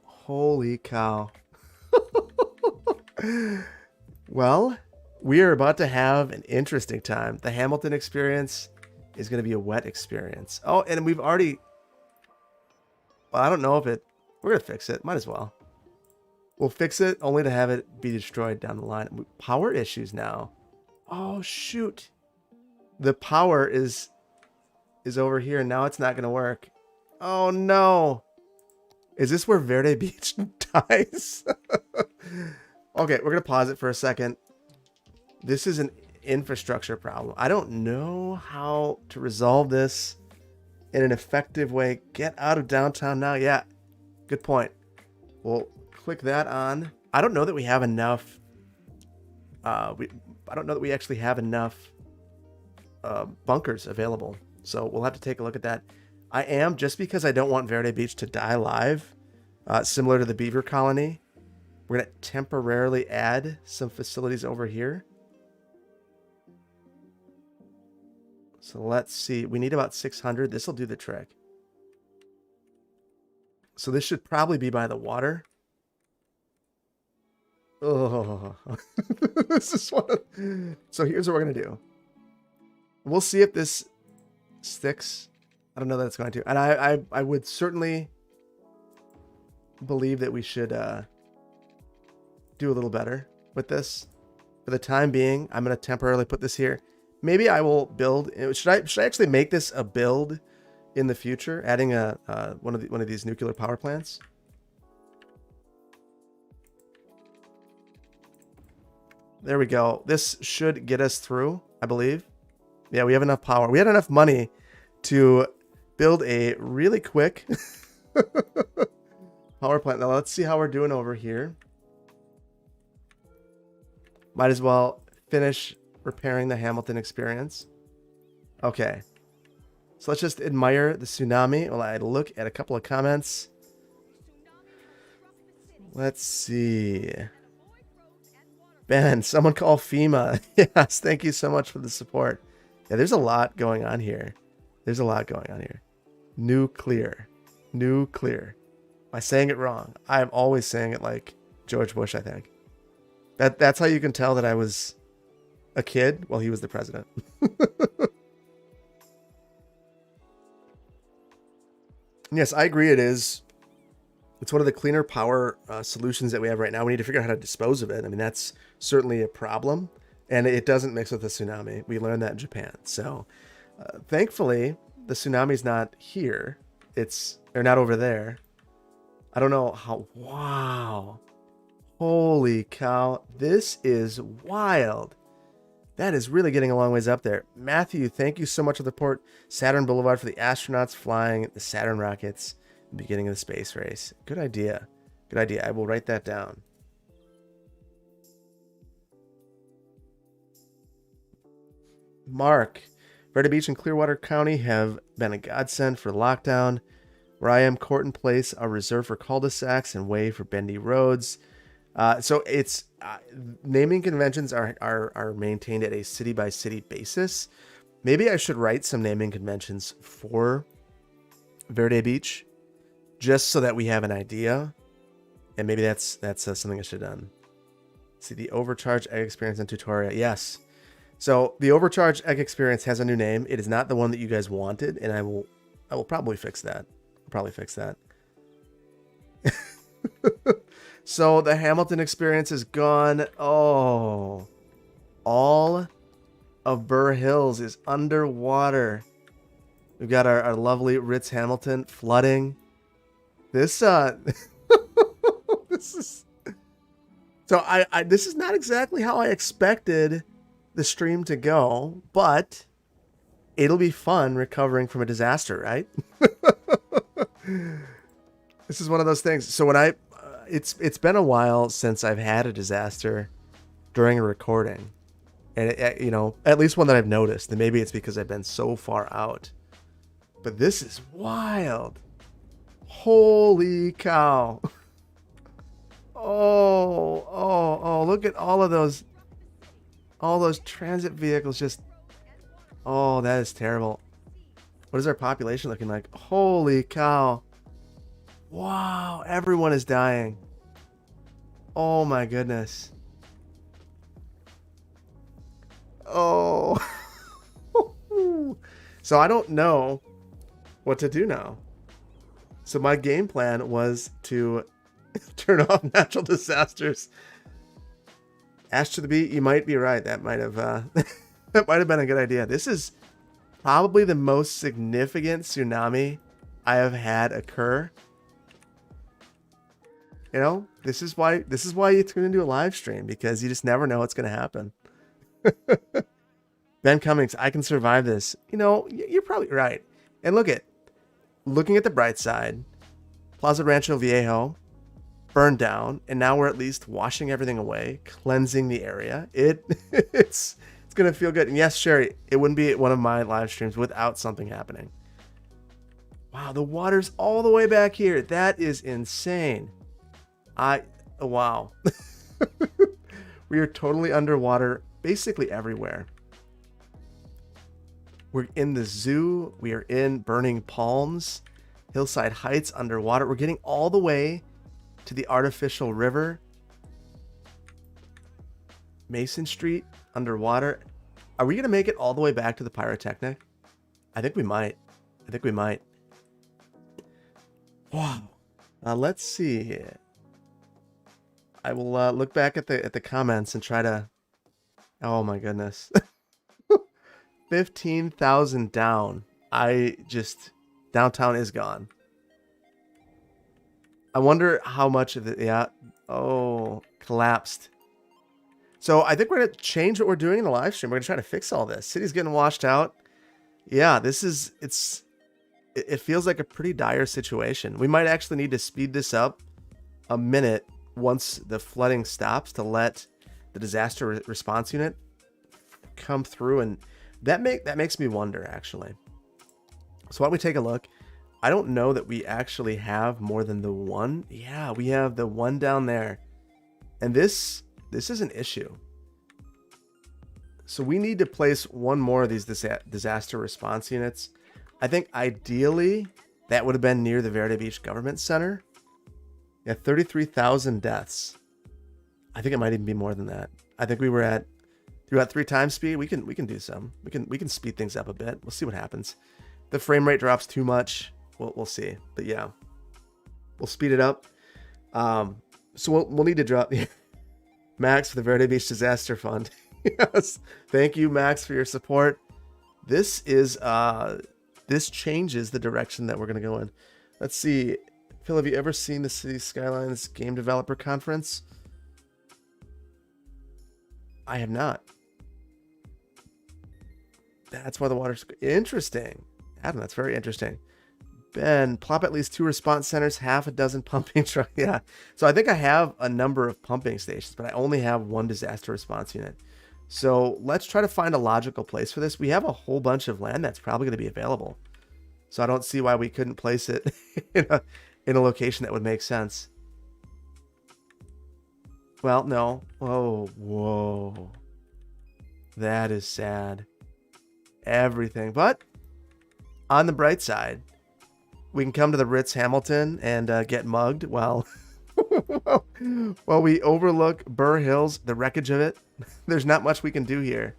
Holy cow! Well, we are about to have an interesting time. The Hamilton experience is going to be a wet experience. Oh, and we've already. Well, I don't know if it... We're going to fix it. Might as well. We'll fix it only to have it be destroyed down the line. Power issues now. Oh, shoot. The power is over here, and now it's not going to work. Oh, no. Is this where Verde Beach dies? Okay, we're going to pause it for a second. This is an infrastructure problem. I don't know how to resolve this in an effective way. Get out of downtown now. Yeah, good point. We'll click that on. I don't know that we have enough. I don't know that we actually have enough bunkers available. So we'll have to take a look at that. I am, just because I don't want Verde Beach to die live, similar to the Beaver Colony, we're going to temporarily add some facilities over here. So let's see. We need about 600. This will do the trick. So this should probably be by the water. Oh, this is what. So here's what we're gonna do. We'll see if this sticks. I don't know that it's going to. And I would certainly believe that we should do a little better with this. For the time being, I'm gonna temporarily put this here. Maybe I will build. Should I actually make this a build in the future, adding one of these nuclear power plants? There we go. This should get us through, I believe. Yeah, we have enough power. We had enough money to build a really quick power plant. Now let's see how we're doing over here. Might as well finish repairing the Hamilton experience. Okay. So let's just admire the tsunami while I look at a couple of comments. Let's see. Ben, someone call FEMA. Yes, thank you so much for the support. Yeah, there's a lot going on here. There's a lot going on here. Nuclear. Nuclear. Am I saying it wrong? I'm always saying it like George Bush, I think. That's how you can tell that I was a kid while he was the president. Yes, I agree it is. It's one of the cleaner power solutions that we have right now. We need to figure out how to dispose of it. I mean, that's certainly a problem. And it doesn't mix with the tsunami. We learned that in Japan. So thankfully, the tsunami's not here. They're not over there. I don't know how. Wow. Holy cow. This is wild. That is really getting a long ways up there. Matthew, thank you so much for the port. Saturn Boulevard for the astronauts flying the Saturn rockets at the beginning of the space race. Good idea. Good idea. I will write that down. Mark, Verde Beach and Clearwater County have been a godsend for lockdown. Where I am, Corton Place are reserved for cul-de-sacs and way for bendy roads. So it's naming conventions are maintained at a city by city basis. Maybe I should write some naming conventions for Verde Beach, just so that we have an idea. And maybe that's something I should have done. See the overcharged egg experience and tutorial. Yes. So the overcharged egg experience has a new name. It is not the one that you guys wanted, and I will probably fix that. I'll probably fix that. So the Hamilton experience is gone. Oh, all of Burr Hills is underwater. We've got our lovely Ritz Hamilton flooding. This this is so this is not exactly how I expected the stream to go, but it'll be fun recovering from a disaster, right? This is one of those things. So when it's been a while since I've had a disaster during a recording, and at least one that I've noticed. And maybe it's because I've been so far out, but this is wild. Holy cow. Oh, look at all those transit vehicles just, oh, that is terrible. What is our population looking like? Holy cow. Wow, everyone is dying. Oh my goodness. Oh. So I don't know what to do now. So my game plan was to turn off natural disasters. Ash to the beat, you might be right. That might have that might have been a good idea. This is probably the most significant tsunami I have had occur. You know, this is why you tune into a live stream, because you just never know what's going to happen. Ben Cummings, I can survive this. You know, you're probably right. And looking at the bright side, Plaza Rancho Viejo burned down, and now we're at least washing everything away, cleansing the area. It's going to feel good. And yes, Sherry, it wouldn't be one of my live streams without something happening. Wow, the water's all the way back here. That is insane. Wow. We are totally underwater basically everywhere. We're in the zoo. We are in Burning Palms, Hillside Heights underwater. We're getting all the way to the artificial river. Mason Street underwater. Are we going to make it all the way back to the Pyrotechnic? I think we might. Wow. Let's see. I will look back at the comments and try to. Oh my goodness, 15,000 down. Downtown is gone. I wonder how much of it. Yeah. Oh, collapsed. So I think we're gonna change what we're doing in the live stream. We're gonna try to fix all this. City's getting washed out. Yeah, it's it feels like a pretty dire situation. We might actually need to speed this up a minute once the flooding stops to let the disaster response unit come through, and that makes me wonder actually. So why don't we take a look? I don't know that we actually have more than the one. Yeah, we have the one down there, and this is an issue. So we need to place one more of these disaster response units. I think ideally that would have been near the Verde Beach Government Center. Yeah, 33,000 deaths. I think it might even be more than that. I think we were at 3 times speed. We can do some. We can speed things up a bit. We'll see what happens. The frame rate drops too much. We'll see. But yeah, we'll speed it up. So we'll need to drop Max for the Verde Beach Disaster Fund. Yes, thank you, Max, for your support. This changes the direction that we're gonna go in. Let's see. Phil, have you ever seen the City Skylines Game Developer Conference? I have not. That's why the water's interesting. Adam, that's very interesting. Ben, plop at least 2 response centers, half a dozen pumping trucks. Yeah. So I think I have a number of pumping stations, but I only have 1 disaster response unit. So let's try to find a logical place for this. We have a whole bunch of land that's probably going to be available. So I don't see why we couldn't place it in a location that would make sense. Well, no. Oh, whoa. That is sad. Everything. But on the bright side, we can come to the Ritz Hamilton and get mugged while we overlook Burr Hills, the wreckage of it. There's not much we can do here.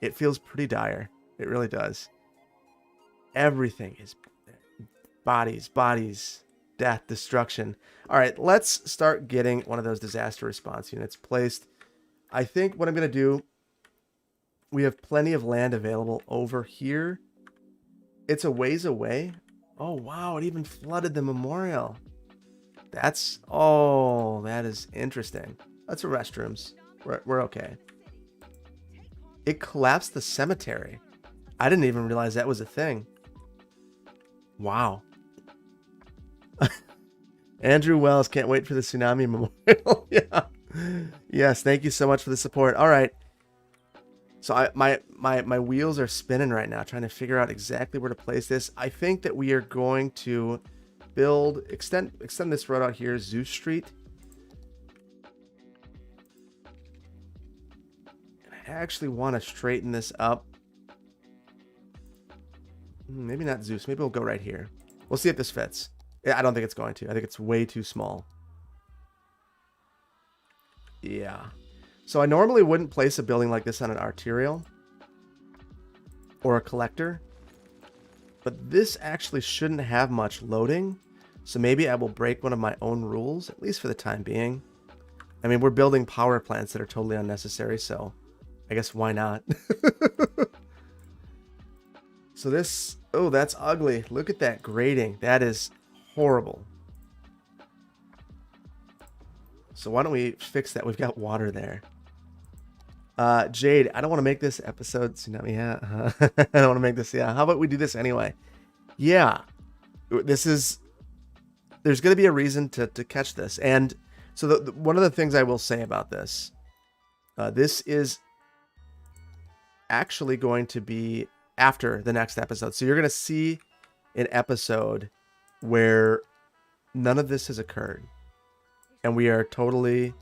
It feels pretty dire. It really does. Everything is bodies, death, destruction. All right, let's start getting one of those disaster response units placed. I think what I'm going to do, we have plenty of land available over here. It's a ways away. Oh, wow, it even flooded the memorial. That is interesting. That's the restrooms. We're okay. It collapsed the cemetery. I didn't even realize that was a thing. Wow. Andrew Wells, can't wait for the Tsunami memorial. Yeah. Yes, thank you so much for the support. All right. So my wheels are spinning right now, trying to figure out exactly where to place this. I think that we are going to extend this road out here, Zeus Street. I actually want to straighten this up. Maybe not Zeus. Maybe we'll go right here. We'll see if this fits. I don't think it's going to. I think it's way too small. Yeah. So I normally wouldn't place a building like this on an arterial or a collector, but this actually shouldn't have much loading. So maybe I will break one of my own rules, at least for the time being. I mean, we're building power plants that are totally unnecessary, so I guess why not? So this, oh, that's ugly. Look at that grading. That is horrible. So why don't we fix that? We've got water there. Jade, I don't want to make this episode Tsunami. Yeah, I don't want to make this. Yeah, how about we do this anyway? Yeah, there's going to be a reason to catch this. And so one of the things I will say about this, this is actually going to be after the next episode. So you're going to see an episode where none of this has occurred. And we are totally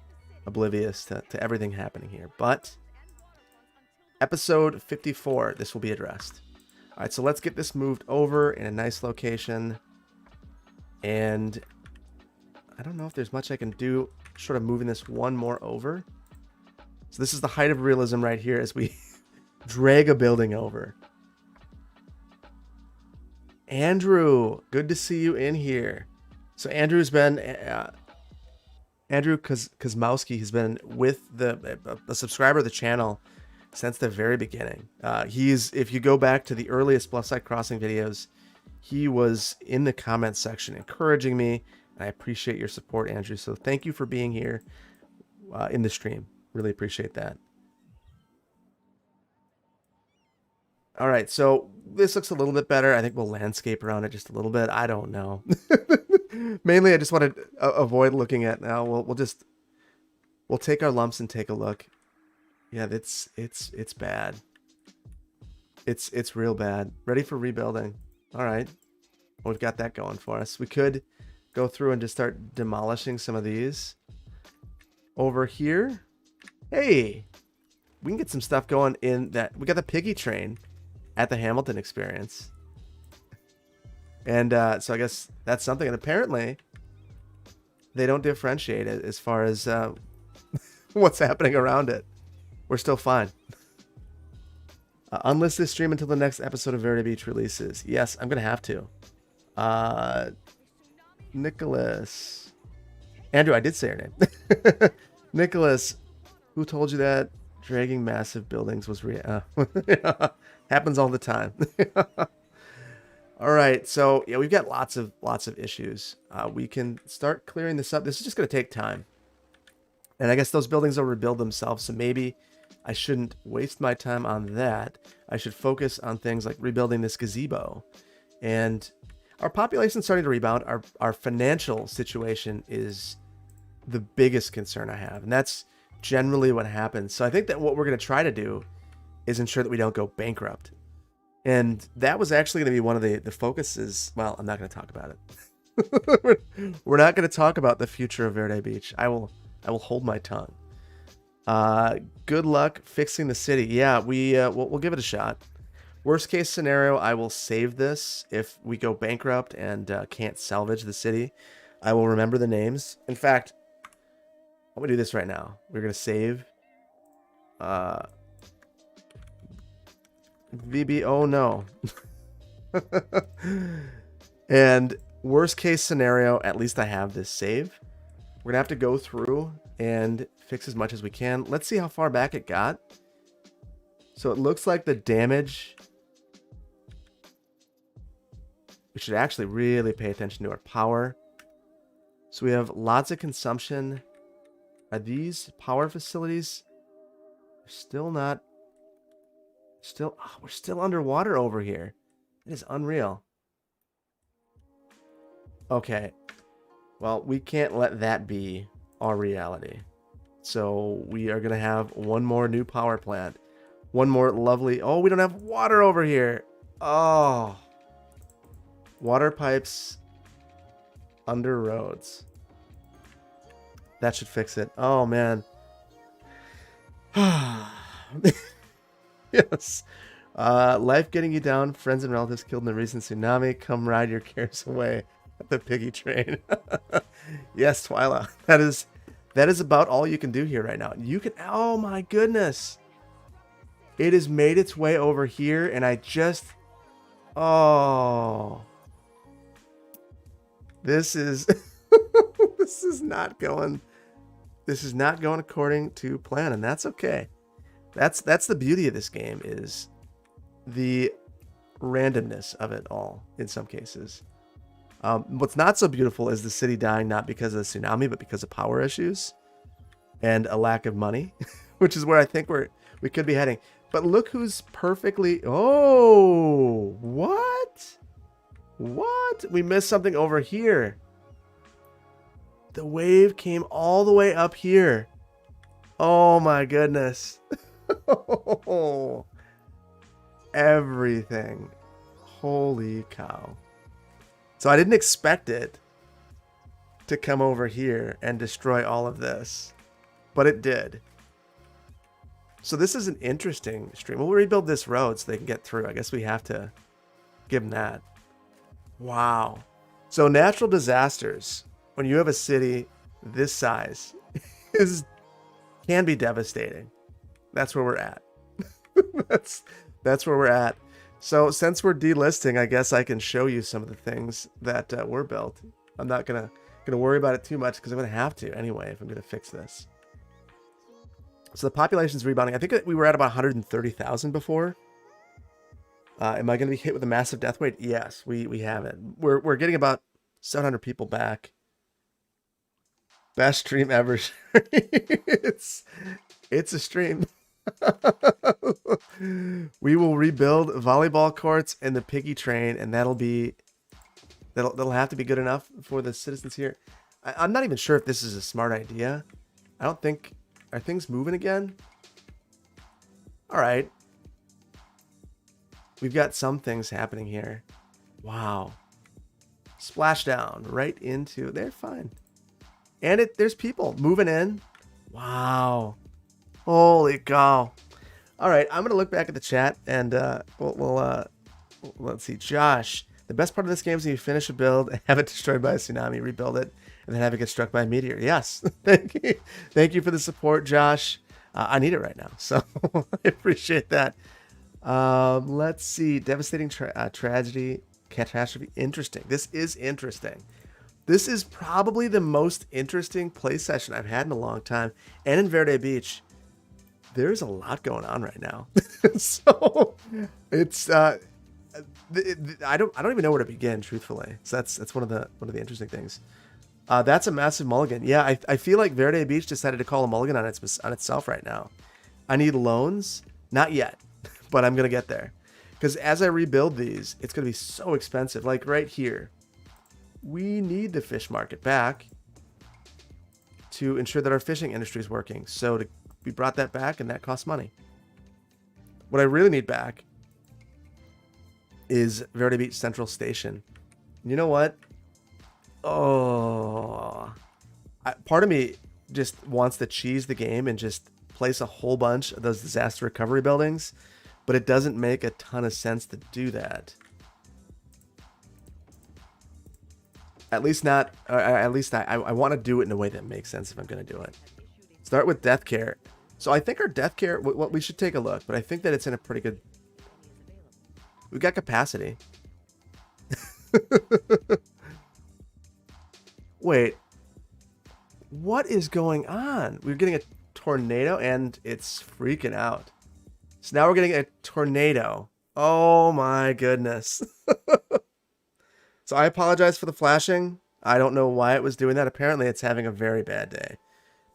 oblivious to everything happening here. But episode 54, this will be addressed. All right, so let's get this moved over in a nice location. And I don't know if there's much I can do short of moving this one more over. So this is the height of realism right here as we drag a building over. Andrew, good to see you in here. So Andrew's been... Andrew Kozmowski has been with a subscriber of the channel since the very beginning. If you go back to the earliest Bluffside Crossing videos, he was in the comments section encouraging me, and I appreciate your support, Andrew. So thank you for being here in the stream. Really appreciate that. All right, so this looks a little bit better. I think we'll landscape around it just a little bit. I don't know. Mainly, I just want to avoid looking at now. We'll take our lumps and take a look. Yeah, it's bad. It's real bad. Ready for rebuilding. All right, well, we've got that going for us. We could go through and just start demolishing some of these. Over here, hey, we can get some stuff going in that. We got the piggy train at the Hamilton experience. And so I guess that's something. And apparently, they don't differentiate it as far as what's happening around it. We're still fine. Unlist this stream until the next episode of Verde Beach releases. Yes, I'm going to have to. Nicholas. Andrew, I did say your name. Nicholas, who told you that dragging massive buildings was happens all the time. All right, so yeah, we've got lots of issues. We can start clearing this up. This is just going to take time, and I guess those buildings will rebuild themselves. So maybe I shouldn't waste my time on that. I should focus on things like rebuilding this gazebo, and our population's starting to rebound. Our financial situation is the biggest concern I have, and that's generally what happens. So I think that what we're going to try to do is ensure that we don't go bankrupt. And that was actually going to be one of the focuses. Well, I'm not going to talk about it. We're not going to talk about the future of Verde Beach. I will hold my tongue. Good luck fixing the city. Yeah, we'll give it a shot. Worst case scenario, I will save this if we go bankrupt and can't salvage the city. I will remember the names. In fact, I'm going to do this right now. We're going to save VB. Oh no. And worst case scenario, at least I have this save. We're going to have to go through and fix as much as we can. Let's see how far back it got. So it looks like the damage. We should actually really pay attention to our power. So we have lots of consumption. Are these power facilities still not? We're still underwater over here. It is unreal. Okay. Well, we can't let that be our reality. So we are going to have one more new power plant. One more lovely... Oh, we don't have water over here. Oh. Water pipes under roads. That should fix it. Oh, man. Yes. Life getting you down. Friends and relatives killed in the recent tsunami. Come ride your cares away at the piggy train. Yes, Twyla. That is about all you can do here right now. You can... Oh, my goodness. It has made its way over here, and I just... Oh... This is this is not going according to plan, and that's okay. That's the beauty of this game, is the randomness of it all in some cases. What's not so beautiful is the city dying not because of the tsunami, but because of power issues and a lack of money, which is where I think we could be heading. But look who's perfectly... Oh, what? What? We missed something over here. The wave came all the way up here. Oh my goodness. Everything. Holy cow. So I didn't expect it to come over here and destroy all of this, but it did. So this is an interesting stream. We'll rebuild this road so they can get through. I guess we have to give them that. Wow. So natural disasters, when you have a city this size, can be devastating. That's where we're at. That's where we're at. So since we're delisting, I guess I can show you some of the things that were built. I'm not gonna worry about it too much because I'm gonna have to anyway if I'm gonna fix this. So the population's rebounding. I think we were at about 130,000 before. Am I going to be hit with a massive death rate? Yes, we have it. We're getting about 700 people back. Best stream ever. It's a stream. We will rebuild volleyball courts and the piggy train, and that'll have to be good enough for the citizens here. I'm not even sure if this is a smart idea. I don't think... Are things moving again? All right. We've got some things happening here. Wow. Splashdown right into... They're fine. And there's people moving in. Wow. Holy cow. All right, I'm going to look back at the chat, and let's see. Josh, the best part of this game is when you finish a build, have it destroyed by a tsunami, rebuild it, and then have it get struck by a meteor. Yes. Thank you for the support, Josh. I need it right now, so I appreciate that. Let's see. Devastating tragedy, catastrophe. Interesting. This is interesting. This is probably the most interesting play session I've had in a long time. And in Verde Beach, there's a lot going on right now. So it's I don't even know where to begin, truthfully. So that's one of the interesting things. That's a massive mulligan. Yeah, I feel like Verde Beach decided to call a mulligan on itself right now. I need loans, not yet, but I'm gonna get there. Because as I rebuild these, it's gonna be so expensive. Like right here, we need the fish market back to ensure that our fishing industry is working. So we brought that back, and that costs money. What I really need back is Verde Beach Central Station. You know what? Oh, part of me just wants to cheese the game and just place a whole bunch of those disaster recovery buildings, but it doesn't make a ton of sense to do that. At least not. At least I want to do it in a way that makes sense if I'm going to do it. Start with death care. So I think our death care, what we should take a look, but I think that it's in a pretty good... We've got capacity. Wait. What is going on? We're getting a tornado and it's freaking out. So now we're getting a tornado. Oh my goodness. So I apologize for the flashing. I don't know why it was doing that. Apparently it's having a very bad day.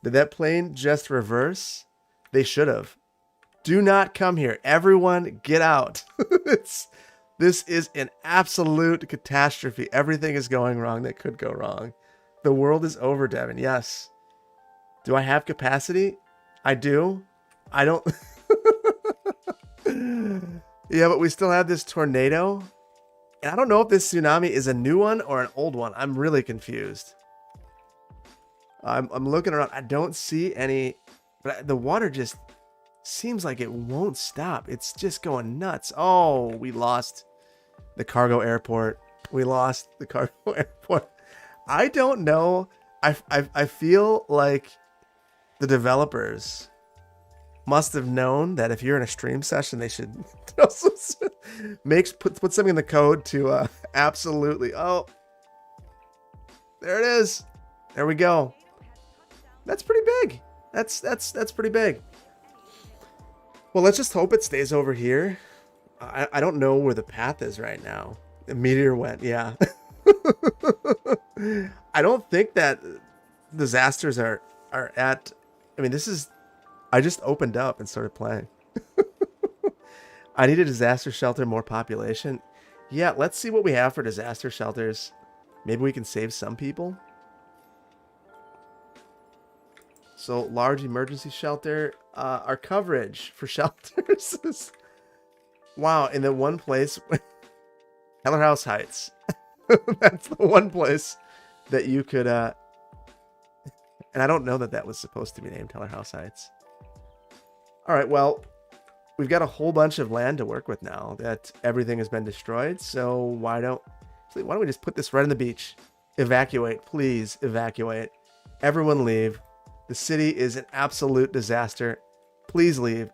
Did that plane just reverse? They should have. Do not come here. Everyone get out. This is an absolute catastrophe. Everything is going wrong that could go wrong. The world is over, Devin. Yes. Do I have capacity? I do. I don't. Yeah, but we still have this tornado. And I don't know if this tsunami is a new one or an old one. I'm really confused. I'm looking around. I don't see any, but the water just seems like it won't stop. It's just going nuts. Oh, we lost the cargo airport. We lost the cargo airport. I don't know. I feel like the developers must have known that if you're in a stream session, they should also put something in the code to absolutely. Oh, there it is. There we go. That's pretty big. That's pretty big. Well, let's just hope it stays over here. I don't know where the path is right now. The meteor went, yeah. I don't think that disasters are at... I mean, this is... I just opened up and started playing. I need a disaster shelter, more population. Yeah, let's see what we have for disaster shelters. Maybe we can save some people. So, large emergency shelter. Our coverage for shelters is... Wow, in the one place... Heller House Heights. That's the one place that you could... And I don't know that that was supposed to be named Heller House Heights. Alright, well... We've got a whole bunch of land to work with now that everything has been destroyed. So why don't we just put this right on the beach? Evacuate, please evacuate. Everyone leave. The city is an absolute disaster. Please leave.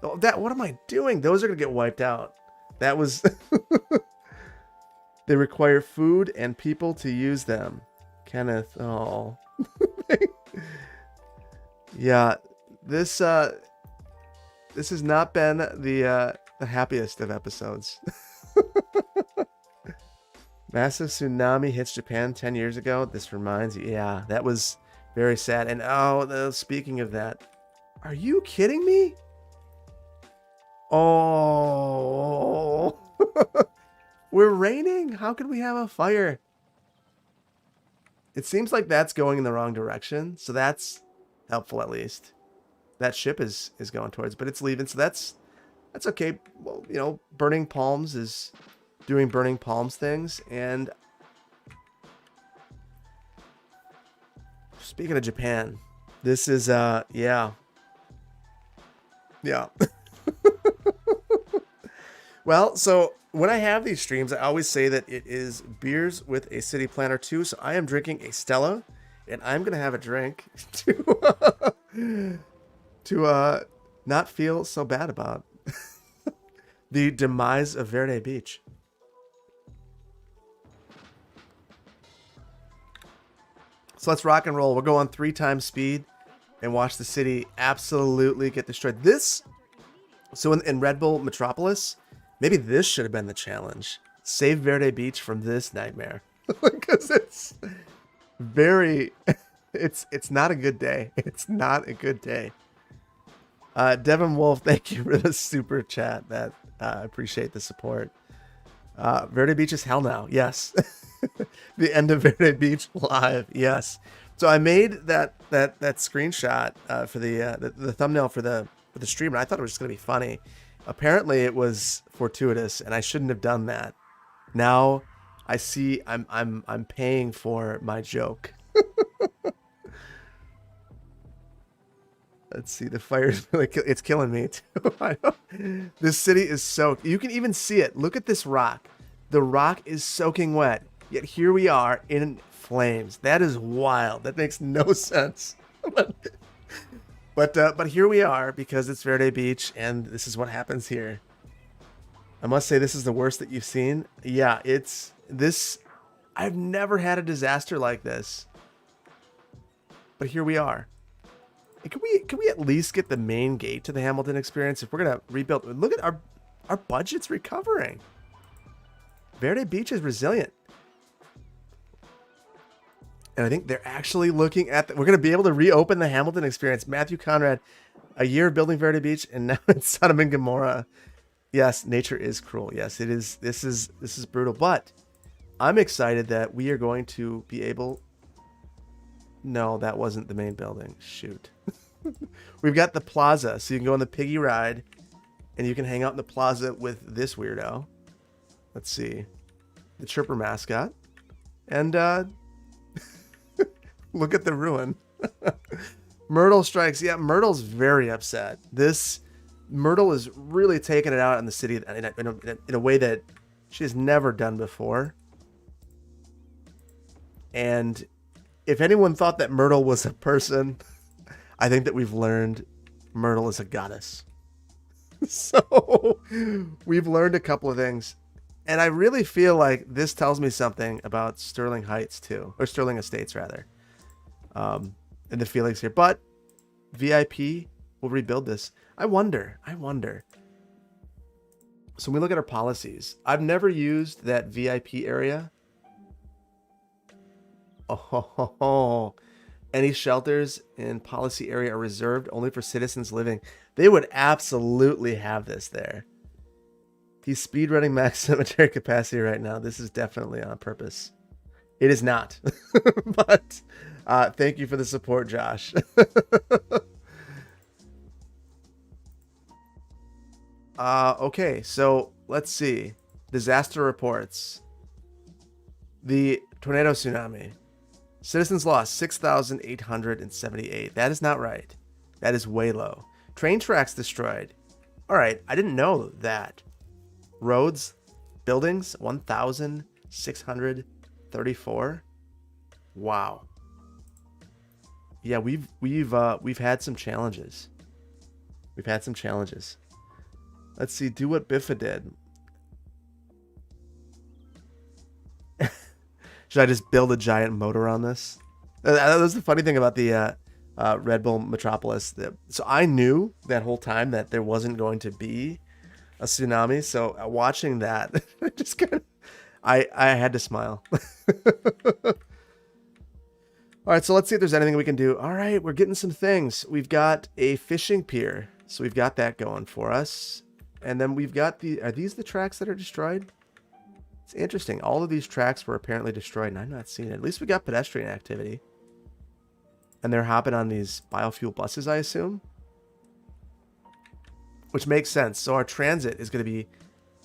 Oh, what am I doing? Those are going to get wiped out. That was... They require food and people to use them. Kenneth, oh. Yeah, this has not been the happiest of episodes. Massive tsunami hits Japan 10 years ago. This reminds you. Yeah, that was very sad. And oh, speaking of that, are you kidding me? Oh, we're raining. How could we have a fire? It seems like that's going in the wrong direction, so that's helpful at least. That ship is going towards, but it's leaving, so that's okay. Well, you know, burning palms is doing burning palms things. And speaking of Japan, this is yeah. Well, so when I have these streams, I always say that it is beers with a city planner too. So I am drinking a Stella, and I'm gonna have a drink to not feel so bad about the demise of Verde Beach. So let's rock and roll. We'll go on 3 times speed and watch the city absolutely get destroyed. So in Red Bull Metropolis, maybe this should have been the challenge. Save Verde Beach from this nightmare. Because it's very, it's not a good day. It's not a good day. Devin Wolf, thank you for the super chat. That I appreciate the support. Verde Beach is hell now. Yes. The end of Verde Beach live. Yes. So I made that screenshot for the thumbnail for the stream, and I thought it was just gonna be funny. Apparently, it was fortuitous, and I shouldn't have done that. Now I see I'm paying for my joke. Let's see, the fire's really it's killing me too. I know. This city is soaked. You can even see it. Look at this rock. The rock is soaking wet. Yet here we are in flames. That is wild. That makes no sense. But here we are because it's Verde Beach, and this is what happens here. I must say this is the worst that you've seen. Yeah, it's this. I've never had a disaster like this. But here we are. And can we at least get the main gate to the Hamilton experience if we're gonna rebuild? Look at our budget's recovering. Verde Beach is resilient. And I think they're actually looking at we're going to be able to reopen the Hamilton experience. Matthew Conrad, a year of building Verde Beach, and now it's Sodom and Gomorrah. Yes, nature is cruel. Yes, it is. This is brutal. But I'm excited that we are going to be able. No, that wasn't the main building. Shoot. We've got the plaza, so you can go on the piggy ride, and you can hang out in the plaza with this weirdo. Let's see, the Chirper mascot, and look at the ruin. Myrtle strikes. Yeah, Myrtle's very upset. Myrtle is really taking it out in the city in a way that she has never done before. And if anyone thought that Myrtle was a person, I think that we've learned Myrtle is a goddess. So we've learned a couple of things. And I really feel like this tells me something about Sterling Heights too, or Sterling Estates rather, and the feelings here. But VIP will rebuild this. I wonder. So when we look at our policies, I've never used that VIP area. Oh, any shelters in policy area are reserved only for citizens living. They would absolutely have this there. He's speedrunning max cemetery capacity right now. This is definitely on purpose. It is not. But thank you for the support, Josh. Okay, so let's see. Disaster reports. The tornado tsunami. Citizens lost 6,878. That is not right. That is way low. Train tracks destroyed. All right, I didn't know that. Roads, buildings, 1,634. Wow. Yeah, we've had some challenges. Let's see. Do what Biffa did. Should I just build a giant motor on this? That was the funny thing about the Red Bull Metropolis. So I knew that whole time that there wasn't going to be a tsunami. So watching that, just kind of, I had to smile. All right, so let's see if there's anything we can do. All right, we're getting some things. We've got a fishing pier, so we've got that going for us. And then we've got are these the tracks that are destroyed? It's interesting. All of these tracks were apparently destroyed, and I'm not seeing it. At least we got pedestrian activity. And they're hopping on these biofuel buses, I assume. Which makes sense. So our transit is going to be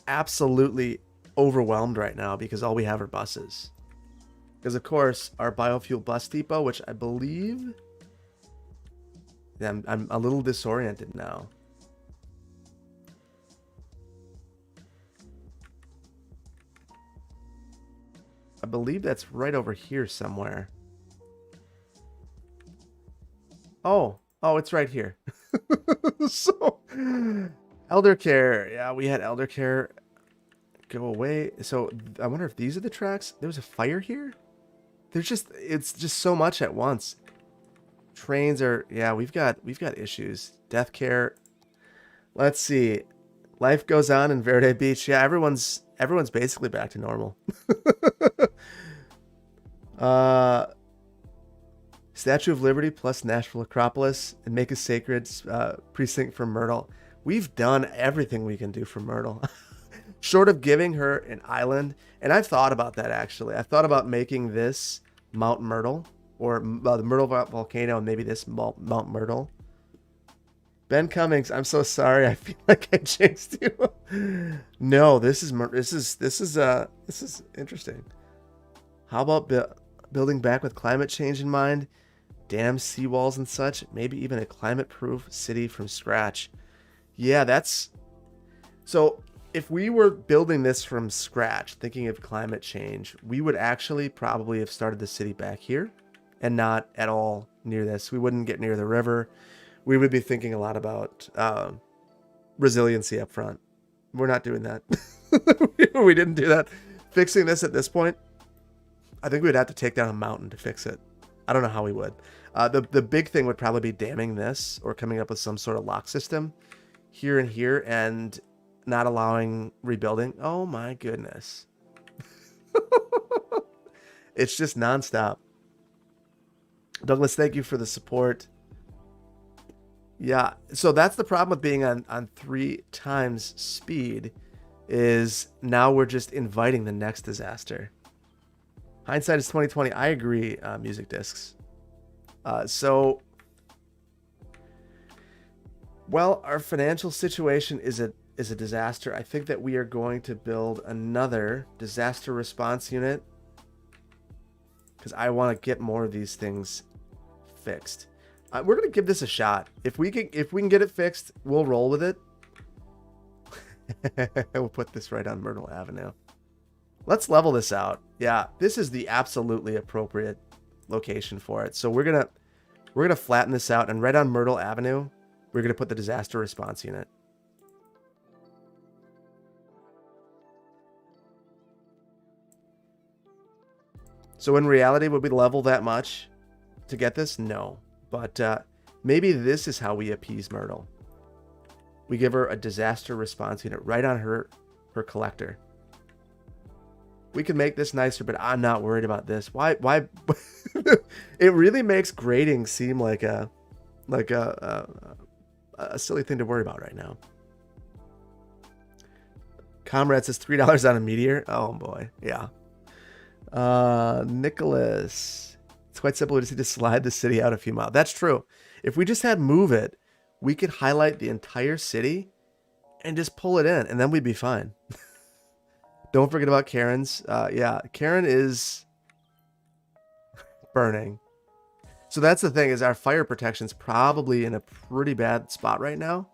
absolutely overwhelmed right now because all we have are buses. Because, of course, our biofuel bus depot, which I believe... Yeah, I'm a little disoriented now. I believe that's right over here somewhere. Oh, it's right here. So, elder care. Yeah, we had elder care go away. So, I wonder if these are the tracks. There was a fire here? It's just so much at once. Trains are, yeah, we've got issues. Death care. Let's see. Life goes on in Verde Beach. Yeah, everyone's basically back to normal. Statue of Liberty plus Nashville Acropolis and make a sacred precinct for Myrtle. We've done everything we can do for Myrtle. Short of giving her an island. And I've thought about that, actually. I've thought about making this Mount Myrtle. Or the Myrtle volcano and maybe this Mount Myrtle. Ben Cummings, I'm so sorry. I feel like I jinxed you. No, this is interesting. How about building back with climate change in mind? Dams, seawalls, and such. Maybe even a climate-proof city from scratch. Yeah, that's... So, if we were building this from scratch, thinking of climate change, we would actually probably have started the city back here and not at all near this. We wouldn't get near the river. We would be thinking a lot about resiliency up front. We're not doing that. We didn't do that. Fixing this at this point, I think we'd have to take down a mountain to fix it. I don't know how we would. The big thing would probably be damming this or coming up with some sort of lock system here and here and not allowing rebuilding. Oh my goodness. It's just nonstop. Douglas, thank you for the support. Yeah, so that's the problem with being on 3 times speed is now we're just inviting the next disaster. Hindsight is 2020. I agree, music discs. So, well, our financial situation is a disaster. I think that we are going to build another disaster response unit because I want to get more of these things fixed. We're gonna give this a shot. If we can get it fixed, we'll roll with it. We'll put this right on Myrtle Avenue. Let's level this out. Yeah, this is the absolutely appropriate location for it. So we're gonna flatten this out, and right on Myrtle Avenue, we're gonna put the disaster response unit. So in reality, would we level that much to get this? No. But maybe this is how we appease Myrtle. We give her a disaster response unit right on her collector. We can make this nicer, but I'm not worried about this. Why? It really makes grading seem like a silly thing to worry about right now. Comrade says $3 on a meteor. Oh boy, yeah. Nicholas. It's quite simple. We just need to slide the city out a few miles. That's true. If we just had move it, we could highlight the entire city and just pull it in, and then we'd be fine. Don't forget about Karen's. Yeah, Karen is burning. So that's the thing, is our fire protection's probably in a pretty bad spot right now.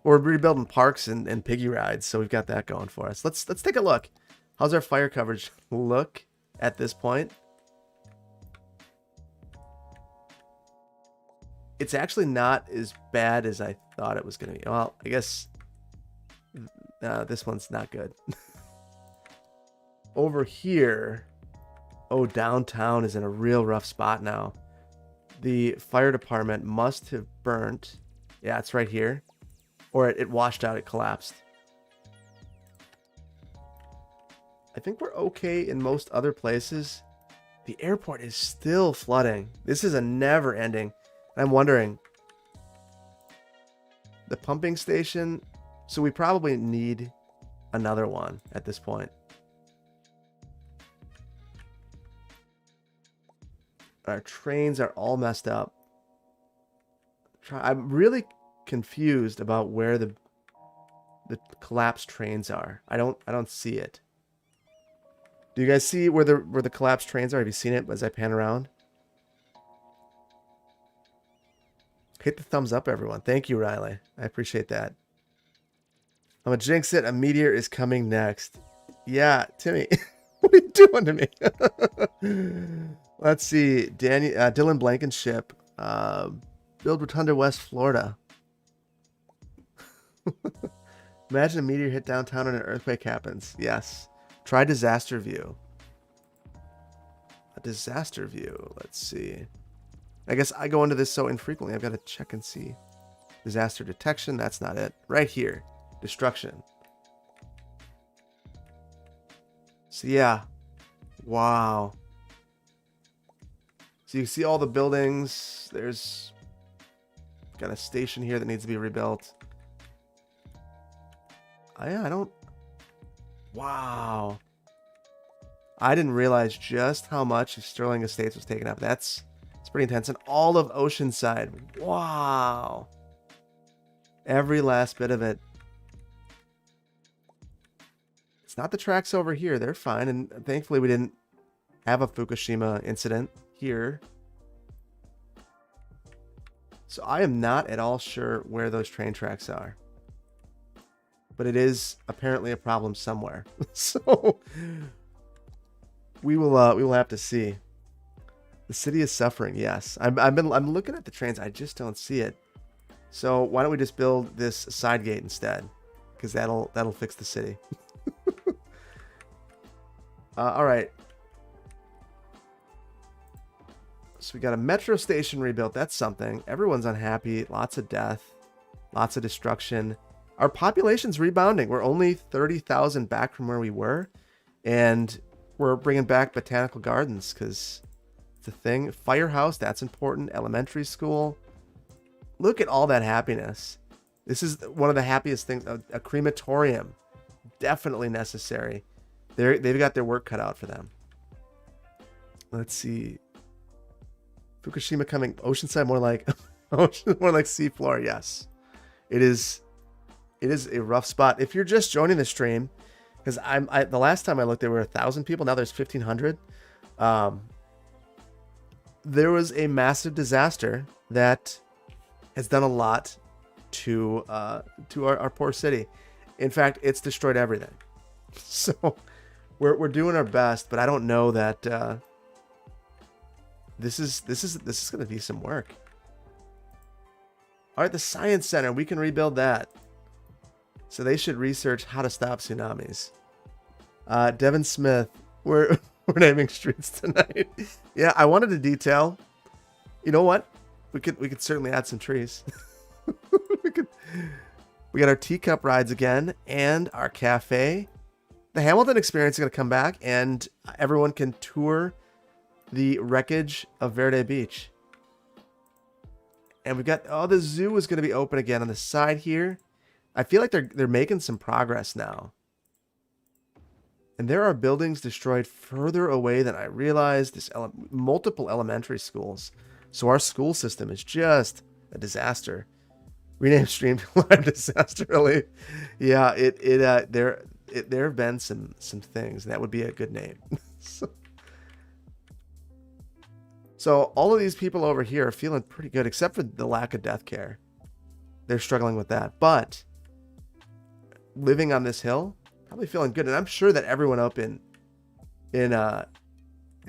We're rebuilding parks and piggy rides, so we've got that going for us. Let's take a look. How's our fire coverage look at this point? It's actually not as bad as I thought it was going to be. Well, I guess this one's not good. Over here, oh, downtown is in a real rough spot now. The fire department must have burnt. Yeah, it's right here. Or it washed out, it collapsed. I think we're okay in most other places. The airport is still flooding. This is a never ending. I'm wondering, the pumping station, So we probably need another one at this point. Our trains are all messed up. I'm really confused about where the collapsed trains are. I don't see it. Do you guys see where the collapsed trains are? Have you seen it as I pan around? Hit the thumbs up, everyone. Thank you, Riley. I appreciate that. I'm gonna jinx it. A meteor is coming next. Yeah, Timmy. What are you doing to me? Let's see. Dylan Blankenship. Build Rotunda, West Florida. Imagine a meteor hit downtown and an earthquake happens. Yes. Try disaster view. A disaster view. Let's see. I guess I go into this so infrequently. I've got to check and see. Disaster detection. That's not it. Right here. Destruction. So yeah. Wow. So you see all the buildings. There's got a station here that needs to be rebuilt. I don't... Wow. I didn't realize just how much of Sterling Estates was taken up. It's pretty intense. And all of Oceanside. Wow. Every last bit of it. It's not the tracks over here. They're fine. And thankfully we didn't have a Fukushima incident here. So I am not at all sure where those train tracks are. But it is apparently a problem somewhere. So we will have to see. The city is suffering. Yes, I'm looking at the trains. I just don't see it. So why don't we just build this side gate instead? Because that'll fix the city. All right. So we got a metro station rebuilt. That's something. Everyone's unhappy. Lots of death. Lots of destruction. Our population's rebounding. We're only 30,000 back from where we were. And we're bringing back botanical gardens because it's a thing. Firehouse, that's important. Elementary school. Look at all that happiness. This is one of the happiest things. A crematorium. Definitely necessary. They've got their work cut out for them. Let's see. Fukushima coming. Oceanside more like more like seafloor. Yes. It is a rough spot. If you're just joining the stream, because the last time I looked, there were 1,000 people. Now there's 1,500. There was a massive disaster that has done a lot to our poor city. In fact, it's destroyed everything. So we're doing our best, but I don't know that this is going to be some work. All right, the Science Center, we can rebuild that. So they should research how to stop tsunamis. Devin Smith, we're naming streets tonight. Yeah, I wanted to detail. You know what? We could certainly add some trees. We got our teacup rides again and our cafe. The Hamilton experience is going to come back, and everyone can tour the wreckage of Verde Beach. And we've got the zoo is going to be open again on the side here. I feel like they're making some progress now. And there are buildings destroyed further away than I realized. There's multiple elementary schools. So our school system is just a disaster. Rename stream to live disaster relief. Yeah, there have been some things. That would be a good name. So all of these people over here are feeling pretty good, except for the lack of death care. They're struggling with that. But living on this hill, probably feeling good. And I'm sure that everyone up in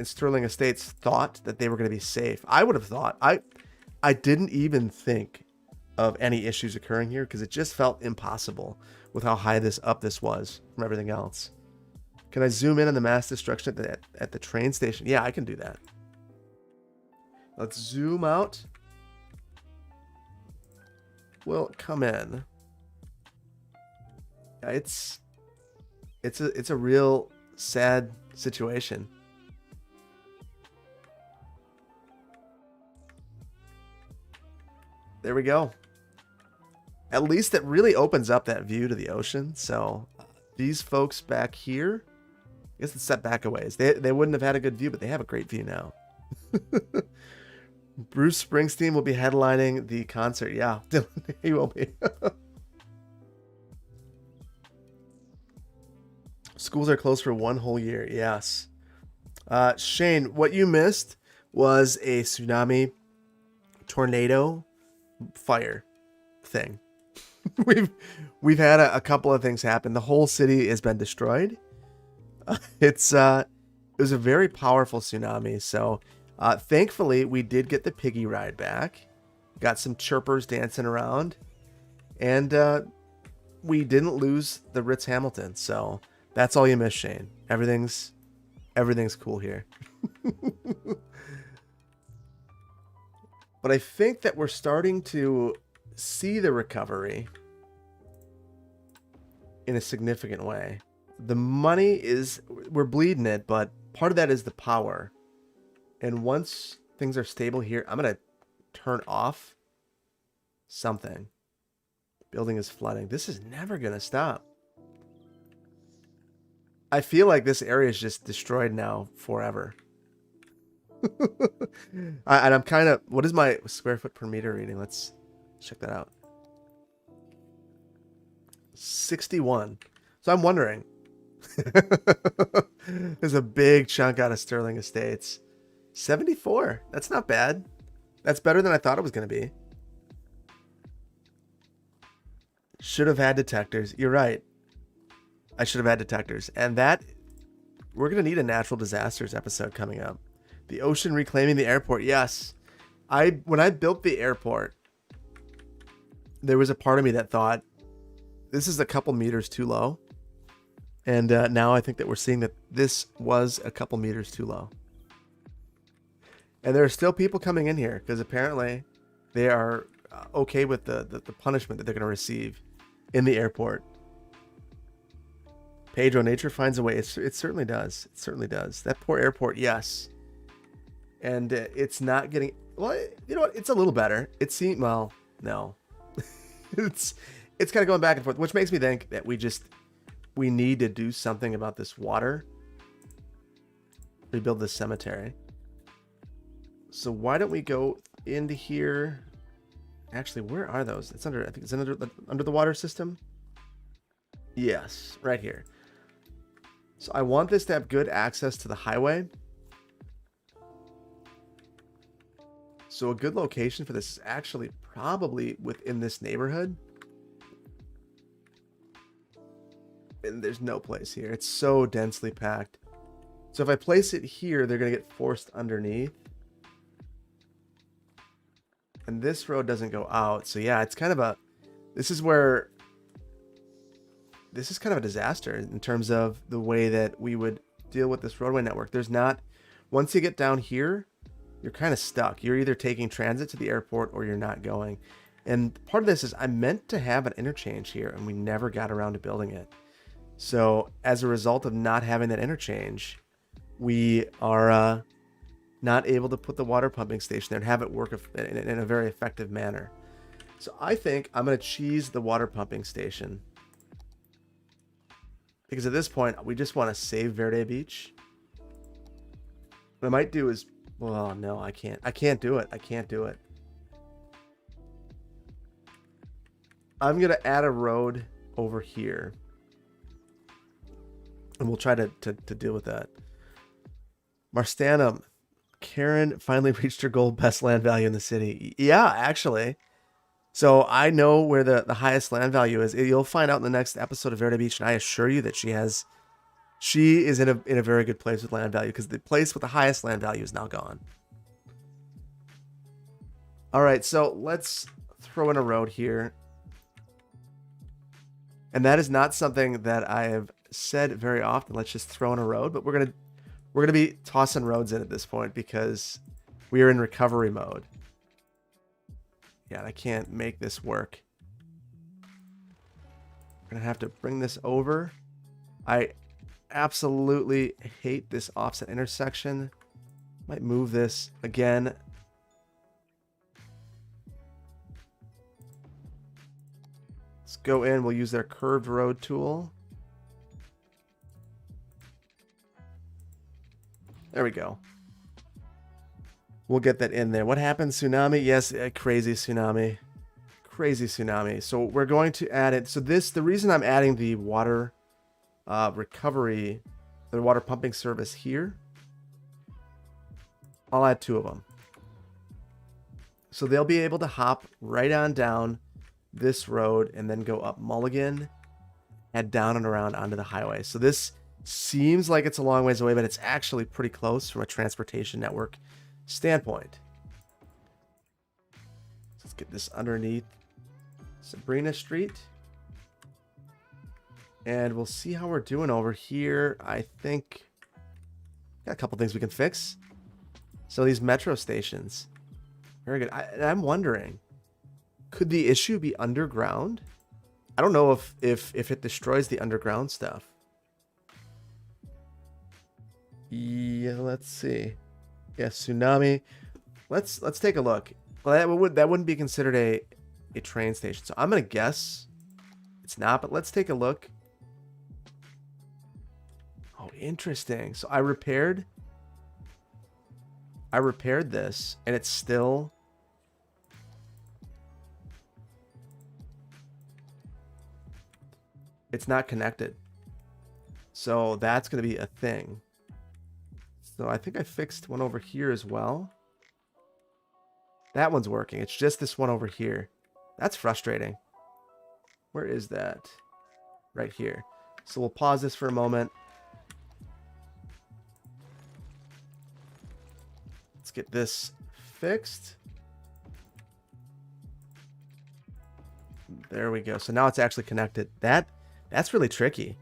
Sterling Estates thought that they were going to be safe. I would have thought. I didn't even think of any issues occurring here because it just felt impossible with how high this was from everything else. Can I zoom in on the mass destruction at the train station? Yeah, I can do that. Let's zoom out. We'll come in. It's a real sad situation. There we go. At least it really opens up that view to the ocean. So these folks back here, I guess it's set back a ways. They wouldn't have had a good view, but they have a great view now. Bruce Springsteen will be headlining the concert. Yeah, he will be. Schools are closed for 1 whole year. Yes. Shane, what you missed was a tsunami, tornado, fire thing. we've had a couple of things happen. The whole city has been destroyed. It was a very powerful tsunami. So thankfully we did get the piggy ride back. Got some chirpers dancing around, and we didn't lose the Ritz Hamilton. So that's all you missed, Shane. Everything's cool here. But I think that we're starting to see the recovery in a significant way. The money we're bleeding it, but part of that is the power. And once things are stable here, I'm going to turn off something. Building is flooding. This is never going to stop. I feel like this area is just destroyed now forever. And I'm kind of... What is my square foot per meter reading? Let's check that out. 61. So I'm wondering. There's a big chunk out of Sterling Estates. 74. That's not bad. That's better than I thought it was going to be. Should have had detectors. You're right. I should have had detectors. And that... We're going to need a natural disasters episode coming up. The ocean reclaiming the airport. Yes. When I built the airport, there was a part of me that thought, this is a couple meters too low. And now I think that we're seeing that this was a couple meters too low. And there are still people coming in here because apparently they are okay with the punishment that they're going to receive in the airport. Pedro, nature finds a way. It certainly does. It certainly does. That poor airport, yes. And it's not getting... Well, you know what? It's a little better. It seems... Well, no. It's kind of going back and forth, which makes me think that we need to do something about this water. Rebuild this cemetery. So why don't we go into here? Actually, where are those? It's under... I think it's under the water system. Yes, right here. So I want this to have good access to the highway. So a good location for this is actually probably within this neighborhood. And there's no place here. It's so densely packed. So if I place it here, they're going to get forced underneath. And this road doesn't go out. So yeah, it's kind of a... This is kind of a disaster in terms of the way that we would deal with this roadway network. There's not... Once you get down here, you're kind of stuck. You're either taking transit to the airport or you're not going. And part of this is I meant to have an interchange here and we never got around to building it. So as a result of not having that interchange, we are not able to put the water pumping station there and have it work in a very effective manner. So I think I'm going to cheese the water pumping station. Because at this point, we just want to save Verde Beach. What I might do is... Well, no, I can't. I can't do it. I can't do it. I'm going to add a road over here. And we'll try to deal with that. Marstanum. Karen finally reached her goal, best land value in the city. Yeah, actually. So I know where the highest land value is. You'll find out in the next episode of Verde Beach, and I assure you that she is in a very good place with land value because the place with the highest land value is now gone. All right, so let's throw in a road here. And that is not something that I have said very often. Let's just throw in a road, but we're gonna be tossing roads in at this point because we are in recovery mode. Yeah, I can't make this work. We're gonna have to bring this over. I absolutely hate this offset intersection. Might move this again. Let's go in. We'll use their curved road tool. There we go. We'll get that in there. What happened? Tsunami? Yes, crazy tsunami. Crazy tsunami. So we're going to add it. So the reason I'm adding the water recovery, the water pumping service here, I'll add 2 of them. So they'll be able to hop right on down this road and then go up Mulligan, head down and around onto the highway. So this seems like it's a long ways away, but it's actually pretty close from a transportation network standpoint. Let's get this underneath Sabrina Street. And we'll see how we're doing over here. I think got a couple things we can fix. So these metro stations. Very good. I'm wondering, could the issue be underground? I don't know if it destroys the underground stuff. Yeah, let's see. Yeah, Tsunami. Let's take a look. Well, that wouldn't be considered a train station. So I'm gonna guess it's not, but let's take a look. Oh, interesting. So I repaired this, and it's still. It's not connected. So that's going to be a thing. So I think I fixed one over here as well. That one's working. It's just this one over here. That's frustrating. Where is that? Right here. So we'll pause this for a moment. Let's get this fixed. There we go. So now it's actually connected. That's really tricky.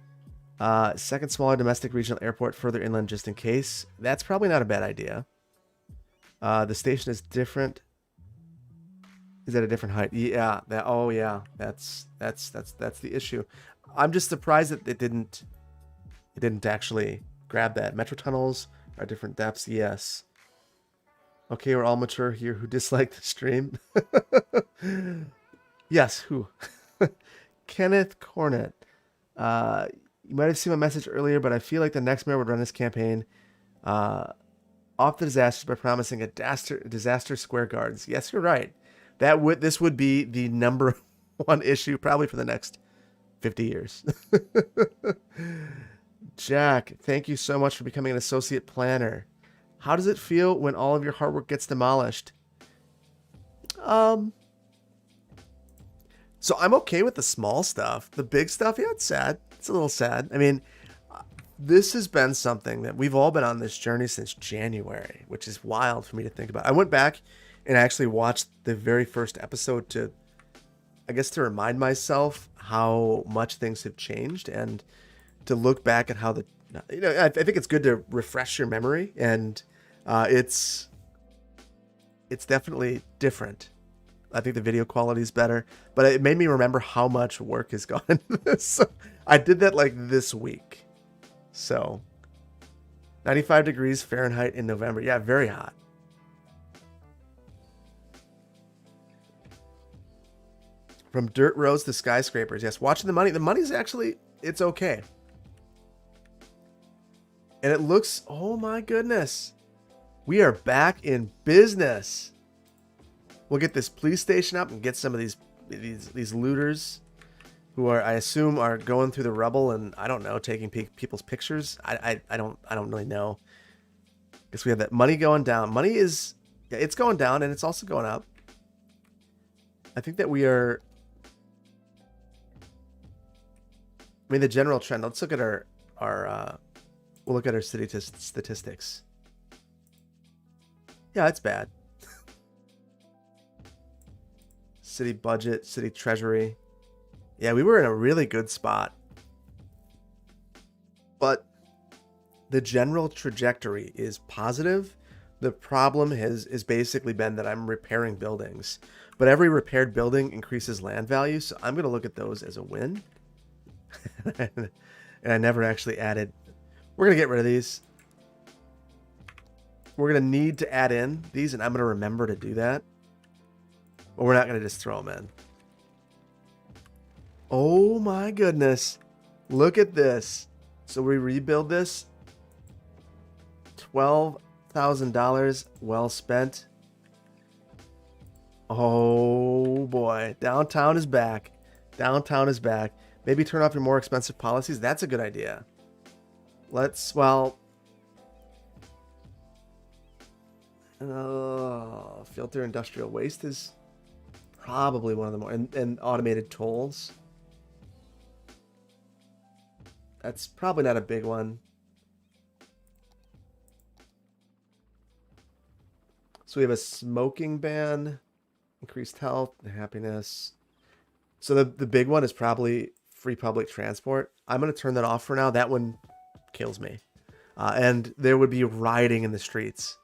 Second smaller domestic regional airport further inland just in case. That's probably not a bad idea. The station is different. Is at a different height. Yeah. Oh yeah. That's the issue. I'm just surprised that it didn't actually grab that. Metro tunnels are different depths. Yes. Okay, we're all mature here who dislike the stream. Yes, who? Kenneth Cornett. You might have seen my message earlier, but I feel like the next mayor would run this campaign off the disasters by promising a disaster square guards. Yes, you're right. This would be the number one issue probably for the next 50 years. Jack, thank you so much for becoming an associate planner. How does it feel when all of your hard work gets demolished? So I'm okay with the small stuff. The big stuff, yeah, it's sad. It's a little sad. I mean, this has been something that we've all been on this journey since January, which is wild for me to think about. I went back and actually watched the very first episode to remind myself how much things have changed and to look back at how I think it's good to refresh your memory, and it's definitely different. I think the video quality is better, but it made me remember how much work has gone into this. So I did that like this week. So 95 degrees Fahrenheit in November. Yeah, very hot. From dirt roads to skyscrapers. Yes, watching the money. The money's actually, it's okay. And it looks, oh my goodness. We are back in business. We'll get this police station up and get some of these looters who I assume are going through the rubble and I don't know, taking people's pictures. I don't really know. Guess we have that money going down. Money is, yeah, it's going down and it's also going up. I think that we are, I mean, the general trend. Let's look at we'll look at our city statistics. Yeah, it's bad. City budget, city treasury. Yeah, we were in a really good spot. But the general trajectory is positive. The problem is basically been that I'm repairing buildings. But every repaired building increases land value, so I'm going to look at those as a win. And I never actually added. We're going to get rid of these. We're going to need to add in these, and I'm going to remember to do that. But we're not going to just throw them in. Oh my goodness. Look at this. So we rebuild this. $12,000 well spent. Oh boy. Downtown is back. Downtown is back. Maybe turn off your more expensive policies. That's a good idea. Well, filter industrial waste is probably one of the more, and automated tolls. That's probably not a big one. So we have a smoking ban, increased health, happiness. So the big one is probably free public transport. I'm going to turn that off for now. That one kills me. And there would be rioting in the streets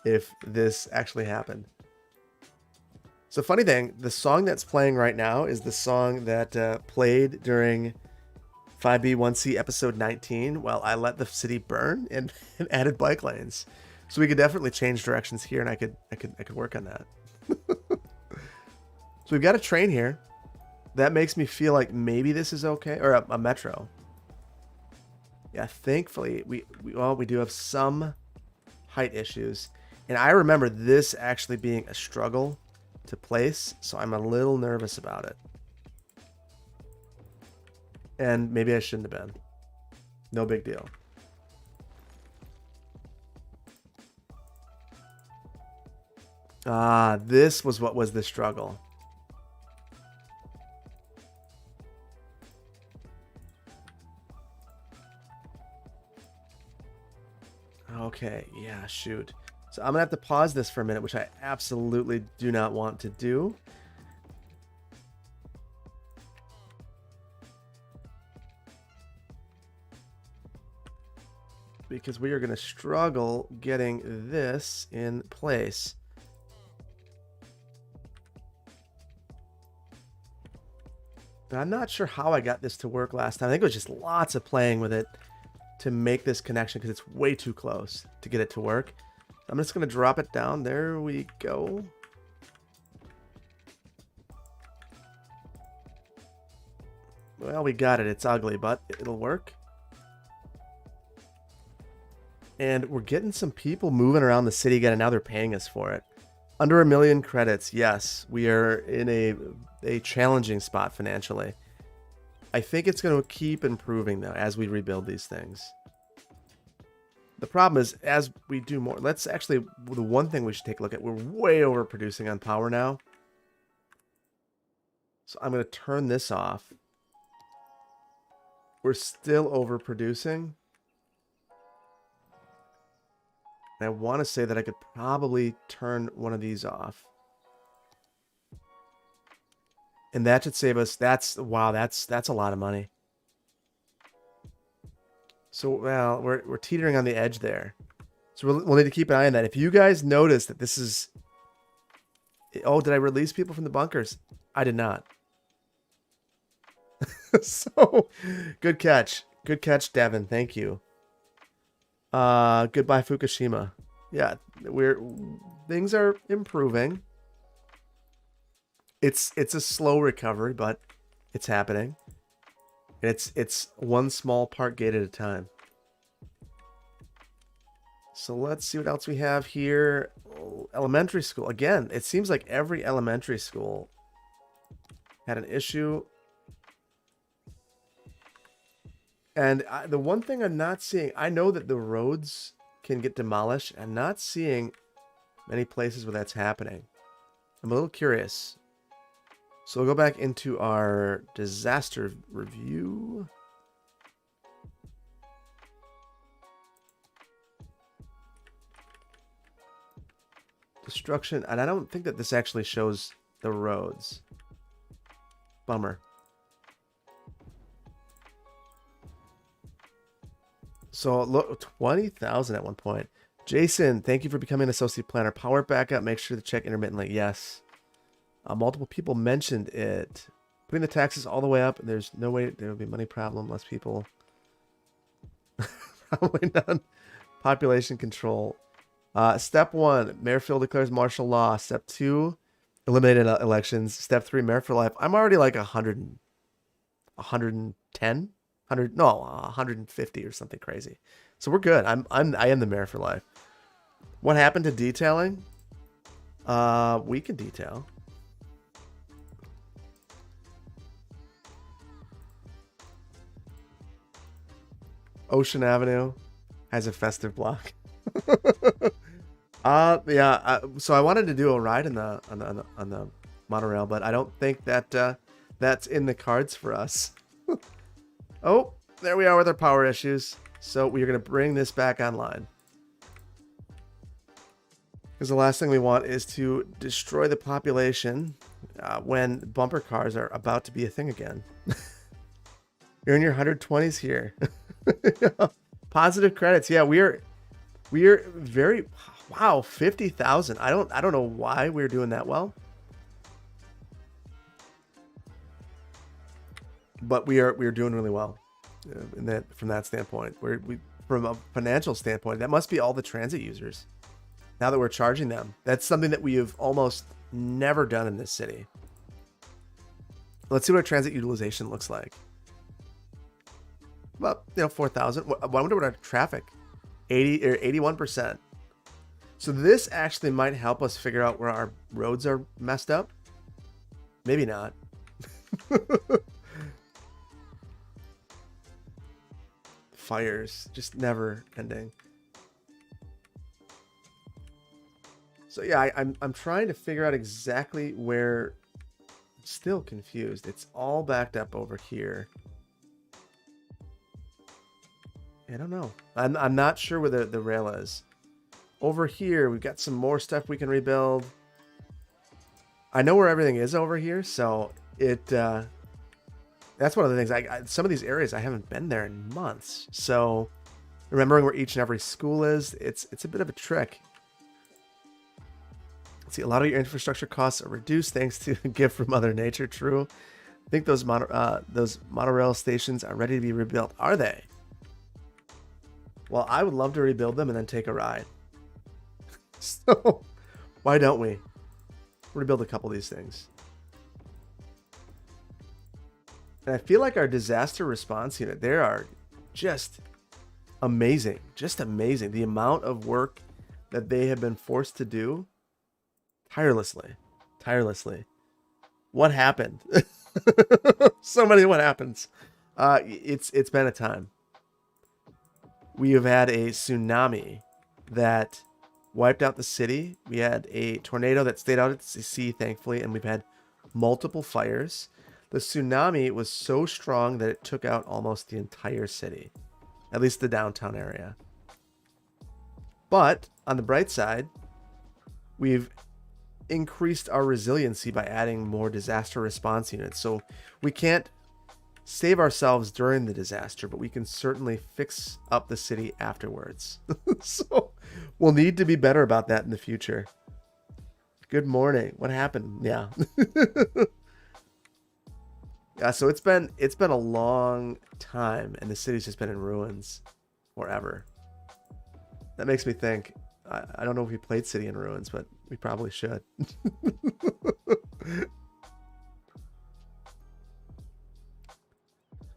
if this actually happened. So funny thing, the song that's playing right now is the song that played during 5B1C episode 19 while I let the city burn and added bike lanes. So we could definitely change directions here, and I could work on that. So we've got a train here. That makes me feel like maybe this is okay, or a metro. Yeah, thankfully we do have some height issues, and I remember this actually being a struggle to place, so I'm a little nervous about it. And maybe I shouldn't have been. No big deal. This was what was the struggle. Okay, yeah, shoot. So I'm gonna have to pause this for a minute, which I absolutely do not want to do. Because we are gonna struggle getting this in place. I'm not sure how I got this to work last time. I think it was just lots of playing with it to make this connection because it's way too close to get it to work. I'm just going to drop it down. There we go. Well, we got it. It's ugly, but it'll work. And we're getting some people moving around the city again, and now they're paying us for it. Under 1 million credits. Yes, we are in a challenging spot financially. I think it's going to keep improving, though, as we rebuild these things. The problem is, as we do more, let's actually, the one thing we should take a look at, we're way overproducing on power now. So I'm going to turn this off. We're still overproducing. And I want to say that I could probably turn one of these off. And that should save us. Wow, that's a lot of money. So, well, we're teetering on the edge there. So we'll need to keep an eye on that. If you guys notice that this is... Oh, did I release people from the bunkers? I did not. So, good catch. Good catch, Devin. Thank you. Goodbye, Fukushima. Yeah, things are improving. It's a slow recovery, but it's happening. And it's one small part gate at a time. So let's see what else we have here. Elementary school. Again, it seems like every elementary school had an issue. And the one thing I'm not seeing, I know that the roads can get demolished. I'm not seeing many places where that's happening. I'm a little curious. So we'll go back into our disaster review. Destruction, and I don't think that this actually shows the roads. Bummer. So look, 20,000 at one point. Jason, thank you for becoming an associate planner. Power backup, make sure to check intermittently. Yes. Multiple people mentioned it. Putting the taxes all the way up, and there's no way there will be money problem. Less people. Probably none. Population control. Step 1, Mayor Phil declares martial law. Step 2, eliminated elections. Step 3, Mayor for life. I'm already like 100 110, 100, no, 150 or something crazy. So we're good. I am the mayor for life. What happened to detailing? We can detail. Ocean Avenue has a festive block. Yeah. So I wanted to do a ride on the monorail, but I don't think that that's in the cards for us. Oh, there we are with our power issues. So we are going to bring this back online. Because the last thing we want is to destroy the population when bumper cars are about to be a thing again. You're in your 120s here. Positive credits. Yeah, we are very, wow, 50,000. I don't know why we're doing that well. But we're doing really well from that standpoint. From a financial standpoint, that must be all the transit users. Now that we're charging them, that's something that we have almost never done in this city. Let's see what our transit utilization looks like. Well, 4,000. I wonder what our traffic, 80 or 81%. So this actually might help us figure out where our roads are messed up. Maybe not. Fires, just never ending. So yeah, I'm trying to figure out exactly where. I'm still confused. It's all backed up over here. I don't know. I'm not sure where the rail is. Over here, we've got some more stuff we can rebuild. I know where everything is over here, so that's one of the things. Some of these areas I haven't been there in months, so remembering where each and every school is, it's a bit of a trick. See, a lot of your infrastructure costs are reduced thanks to a gift from Mother Nature. True. I think those monorail stations are ready to be rebuilt. Are they? Well, I would love to rebuild them and then take a ride. So, why don't we? We're gonna build a couple of these things. And I feel like our disaster response unit, they are just amazing. Just amazing. The amount of work that they have been forced to do tirelessly. What happened? So many what happens. It's been a time. We have had a tsunami that wiped out the city. We had a tornado that stayed out at sea, thankfully, and we've had multiple fires. The tsunami was so strong that it took out almost the entire city, at least the downtown area. But on the bright side, we've increased our resiliency by adding more disaster response units. So we can't save ourselves during the disaster, but we can certainly fix up the city afterwards. So we'll need to be better about that in the future. Good morning. What happened? Yeah. Yeah, so it's been a long time, and the city's just been in ruins forever. That makes me think, I don't know if we played City in Ruins, but we probably should.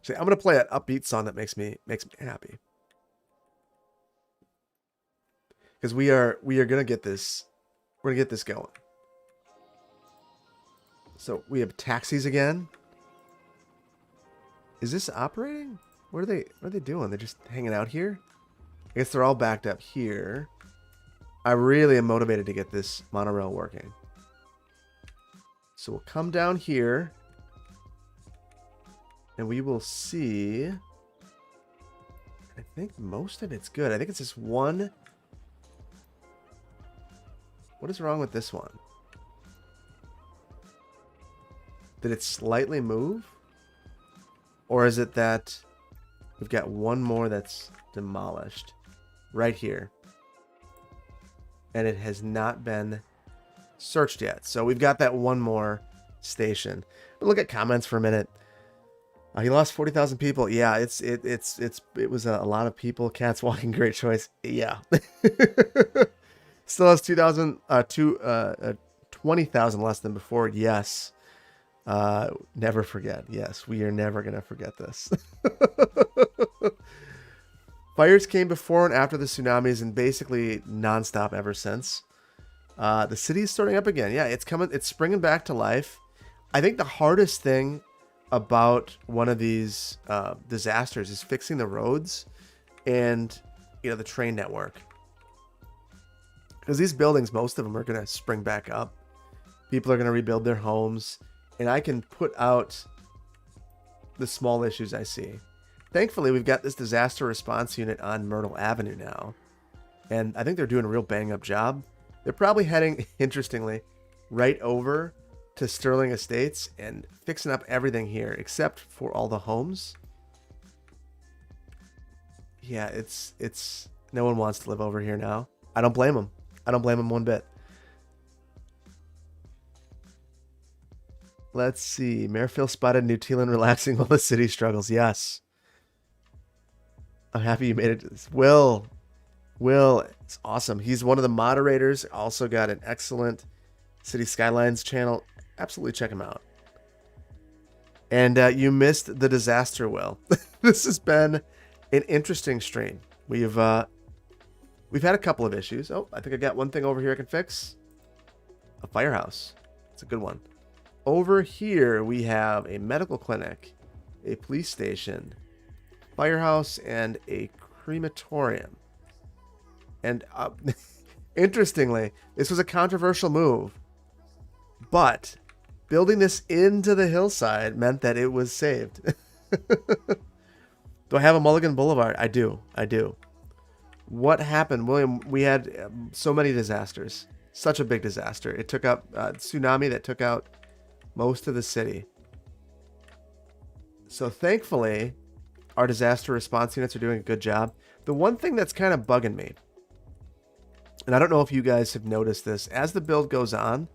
See, I'm gonna play an upbeat song that makes me happy, because we are gonna get this. We're gonna get this going. So we have taxis again. Is this operating? What are they doing? They're just hanging out here? I guess they're all backed up here. I really am motivated to get this monorail working. So we'll come down here. And we will see. I think most of it's good. I think it's this one. What is wrong with this one? Did it slightly move? Or is it that we've got one more that's demolished right here, and it has not been searched yet? So we've got that one more station. But look at comments for a minute. He lost 40,000 people. Yeah, it was a lot of people. Cats walking, great choice. Yeah. Still has 20,000 less than before. Yes. Never forget. Yes, we are never going to forget this. Fires came before and after the tsunamis and basically nonstop ever since. The city is starting up again. Yeah, it's coming. It's springing back to life. I think the hardest thing about one of these disasters is fixing the roads and the train network, because these buildings, most of them are going to spring back up. People are going to rebuild their homes, and I can put out the small issues I see. Thankfully, we've got this disaster response unit on Myrtle Avenue now, and I think they're doing a real bang-up job. They're probably heading, interestingly, right over to Sterling Estates and fixing up everything here, except for all the homes. Yeah, it's no one wants to live over here now. I don't blame them. I don't blame them one bit. Let's see. Marefield spotted New Zealand relaxing while the city struggles. Yes. I'm happy you made it. Will, it's awesome. He's one of the moderators. Also got an excellent City Skylines channel. Absolutely check him out. And you missed the disaster, Will. This has been an interesting stream. We've had a couple of issues. Oh, I think I got one thing over here I can fix. A firehouse. It's a good one. Over here we have a medical clinic, a police station, firehouse, and a crematorium. And interestingly, this was a controversial move, but building this into the hillside meant that it was saved. Do I have a Mulligan Boulevard? I do. What happened, William? We had so many disasters. Such a big disaster. It took up tsunami that took out most of the city. So thankfully, our disaster response units are doing a good job. The one thing that's kind of bugging me, and I don't know if you guys have noticed this, as the build goes on,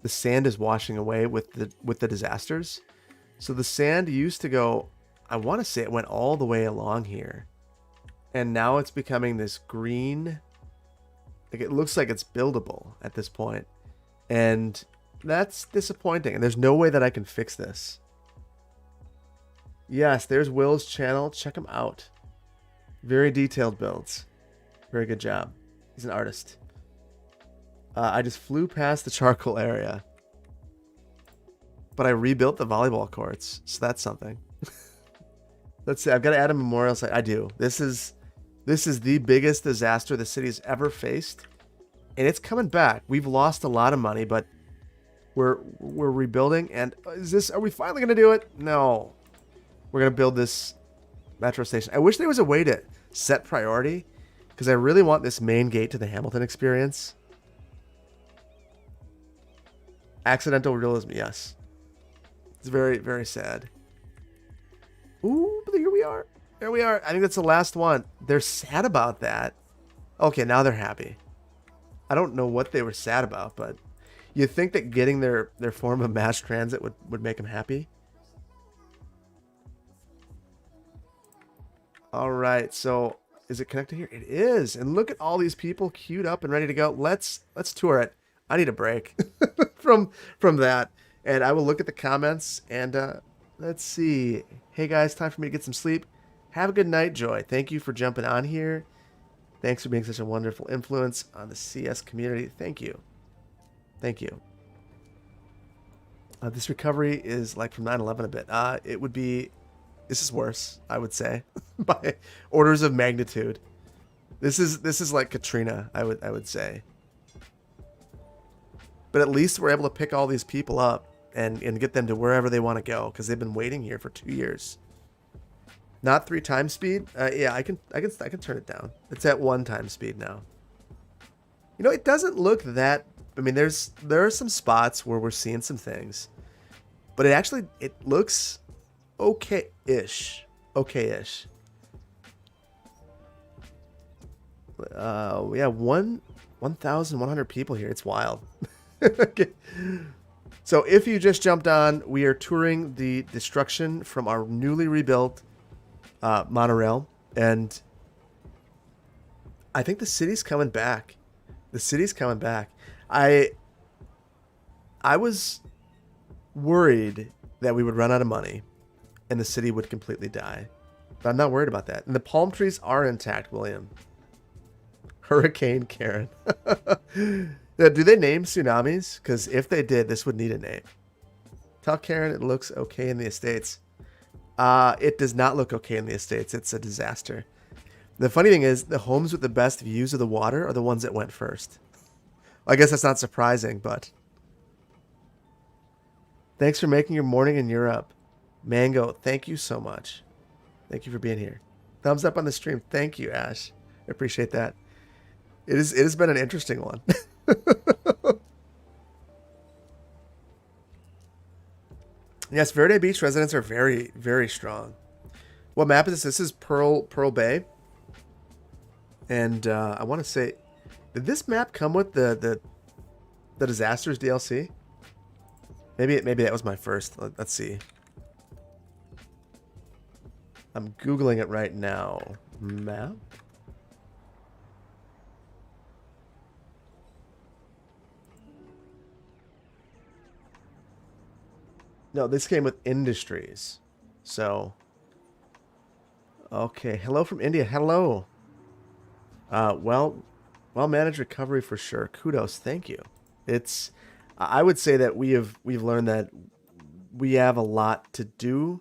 the sand is washing away with the disasters. So the sand used to go, I want to say it went all the way along here. And now it's becoming this green, like it looks like it's buildable at this point. And that's disappointing. And there's no way that I can fix this. Yes, there's Will's channel. Check him out. Very detailed builds. Very good job. He's an artist. I just flew past the charcoal area. But I rebuilt the volleyball courts. So that's something. Let's see. I've got to add a memorial site. I do. This is the biggest disaster the city's ever faced. And it's coming back. We've lost a lot of money, but we're rebuilding. And are we finally going to do it? No. We're going to build this metro station. I wish there was a way to set priority, because I really want this main gate to the Hamilton experience. Accidental realism, yes. It's very, very sad. Ooh, but here we are. There we are. I think that's the last one. They're sad about that. Okay, now they're happy. I don't know what they were sad about, but you'd think that getting their form of mass transit would make them happy. All right, so is it connected here? It is. And look at all these people queued up and ready to go. Let's tour it. I need a break from that. And I will look at the comments and let's see. Hey guys, time for me to get some sleep. Have a good night, Joy. Thank you for jumping on here. Thanks for being such a wonderful influence on the CS community. Thank you. Thank you. This recovery is like from 9/11 a bit. It would be... This is worse, I would say, by orders of magnitude. This is like Katrina, I would say. But at least we're able to pick all these people up and get them to wherever they want to go, because they've been waiting here for 2 years. Not 3 times speed. Yeah, I can turn it down. It's at 1 time speed now. You know, it doesn't look that. I mean, there are some spots where we're seeing some things, but it looks okay-ish. Okay-ish. Yeah, 1,100 people here. It's wild. Okay. So if you just jumped on, we are touring the destruction from our newly rebuilt monorail, and I think the city's coming back. The city's coming back. I was worried that we would run out of money and the city would completely die. But I'm not worried about that. And the palm trees are intact, William. Hurricane Karen. Yeah, do they name tsunamis? Because if they did, this would need a name. Tell Karen it looks okay in the estates. It does not look okay in the estates. It's a disaster. The funny thing is, the homes with the best views of the water are the ones that went first. I guess that's not surprising, but... Thanks for making your morning in Europe. Mango, thank you so much. Thank you for being here. Thumbs up on the stream. Thank you, Ash. I appreciate that. It has been an interesting one. Yes, Verde Beach residents are very, very strong. What map is this? This is Pearl Bay. And I want to say, did this map come with the Disasters DLC? Maybe that was my first. Let's see. I'm Googling it right now. Map? No, this came with Industries. So, okay. Hello from India. Hello. Well managed recovery for sure. Kudos. Thank you. I would say that we've learned that we have a lot to do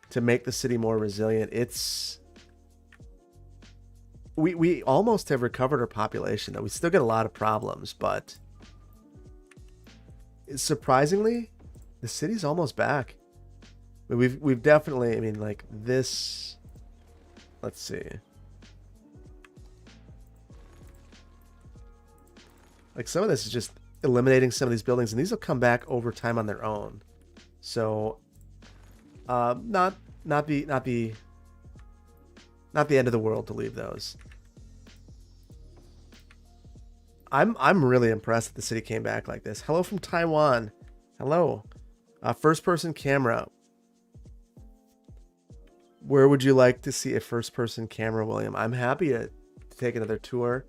to make the city more resilient. We almost have recovered our population, though. We still get a lot of problems, but surprisingly, the city's almost back. We've definitely, I mean, like this. Let's see. Like some of this is just eliminating some of these buildings, and these will come back over time on their own. So, not the end of the world to leave those. I'm really impressed that the city came back like this. Hello from Taiwan. Hello. First person camera. Where would you like to see a first person camera, William? I'm happy to take another tour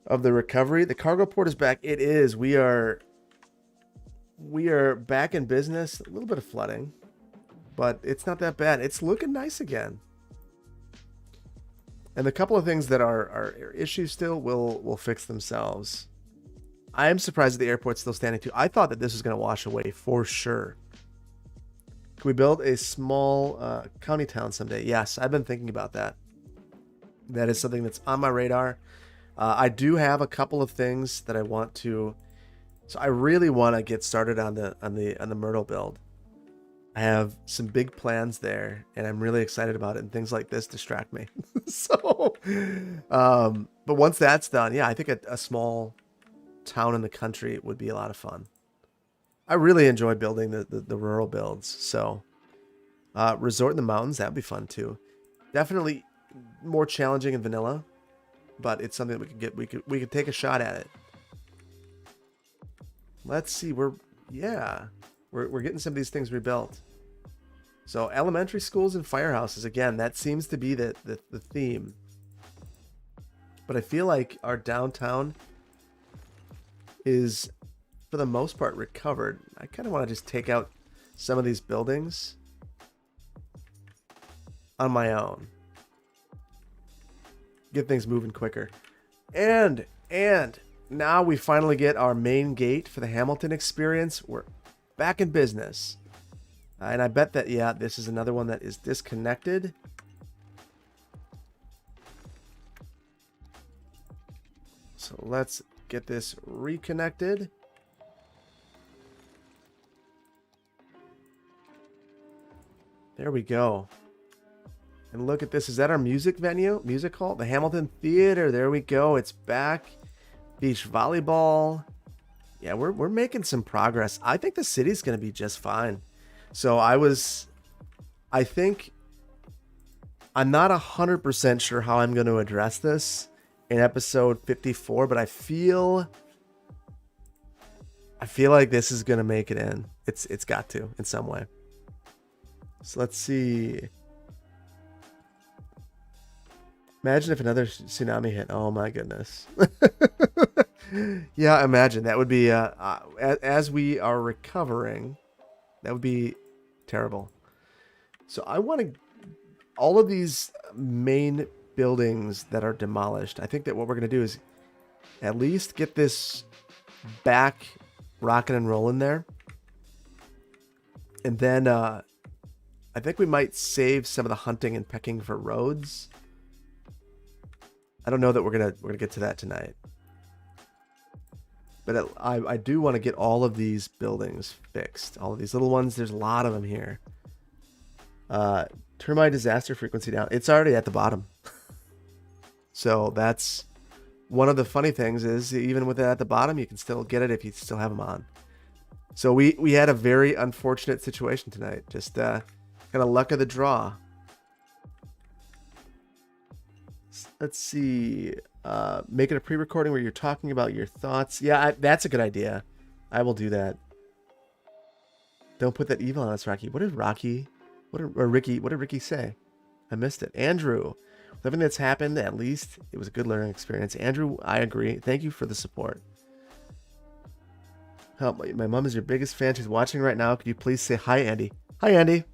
of the recovery. The cargo port is back. It is. We are back in business. A little bit of flooding, but it's not that bad. It's looking nice again. And the couple of things that are issues still will fix themselves. I am surprised that the airport's still standing too. I thought that this was going to wash away for sure. Can we build a small county town someday? Yes, I've been thinking about that. That is something that's on my radar. I do have a couple of things that I want to. So I really want to get started on the Myrtle build. I have some big plans there, and I'm really excited about it. And things like this distract me. So, but once that's done, yeah, I think a small town in the country would be a lot of fun. I really enjoy building the rural builds. So, resort in the mountains, that'd be fun too. Definitely more challenging in vanilla, but it's something that we could get. We could take a shot at it. Let's see. We're getting some of these things rebuilt. So elementary schools and firehouses, again, that seems to be the theme. But I feel like our downtown is, for the most part, recovered. I kind of want to just take out some of these buildings on my own. Get things moving quicker. And now we finally get our main gate for the Hamilton experience. We're back in business. And I bet that, yeah, this is another one that is disconnected. So let's get this reconnected. There we go. And look at this. Is that our music venue? Music hall? The Hamilton Theater. There we go. It's back. Beach volleyball. Yeah, we're making some progress. I think the city's going to be just fine. So I think I'm not 100% sure how I'm going to address this in episode 54, but I feel like this is going to make it in. It's got to in some way. So let's see. Imagine if another tsunami hit. Oh my goodness. Yeah, imagine that would be as we are recovering, that would be terrible. So I want to all of these main buildings that are demolished. I think that what we're going to do is at least get this back rocking and rolling there. And then I think we might save some of the hunting and pecking for roads. I don't know that we're gonna get to that tonight. But I do want to get all of these buildings fixed. All of these little ones. There's a lot of them here. Turn my disaster frequency down. It's already at the bottom. So that's one of the funny things is even with it at the bottom, you can still get it if you still have them on. So we had a very unfortunate situation tonight. Just kind of luck of the draw. Let's see. Make it a pre-recording where you're talking about your thoughts. Yeah, that's a good idea. I will do that. Don't put that evil on us, Rocky. What did Rocky... Ricky, what did Ricky say? I missed it. Andrew, with everything that's happened, at least it was a good learning experience. Andrew, I agree. Thank you for the support. Help, my mom is your biggest fan. She's watching right now. Could you please say hi, Andy? Hi, Andy.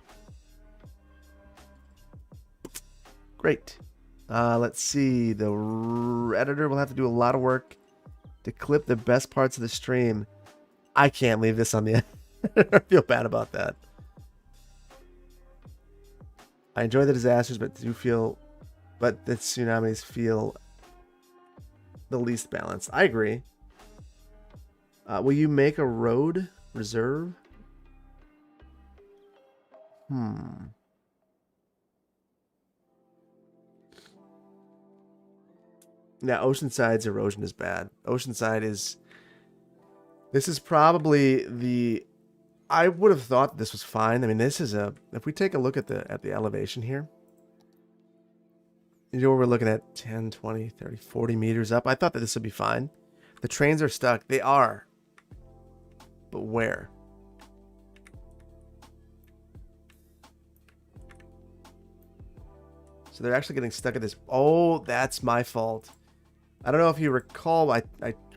Great. Let's see. The editor will have to do a lot of work to clip the best parts of the stream. I can't leave this on the end. I feel bad about that. I enjoy the disasters, but the tsunamis feel the least balanced. I agree. Will you make a road reserve? Now, Oceanside's erosion is bad. Oceanside is... This is probably the... I would have thought this was fine. I mean, this is a... If we take a look at the elevation here, you know, we're looking at 10, 20, 30, 40 meters up. I thought that this would be fine. The trains are stuck. They are. But where? So they're actually getting stuck at this... Oh, that's my fault. I don't know if you recall, I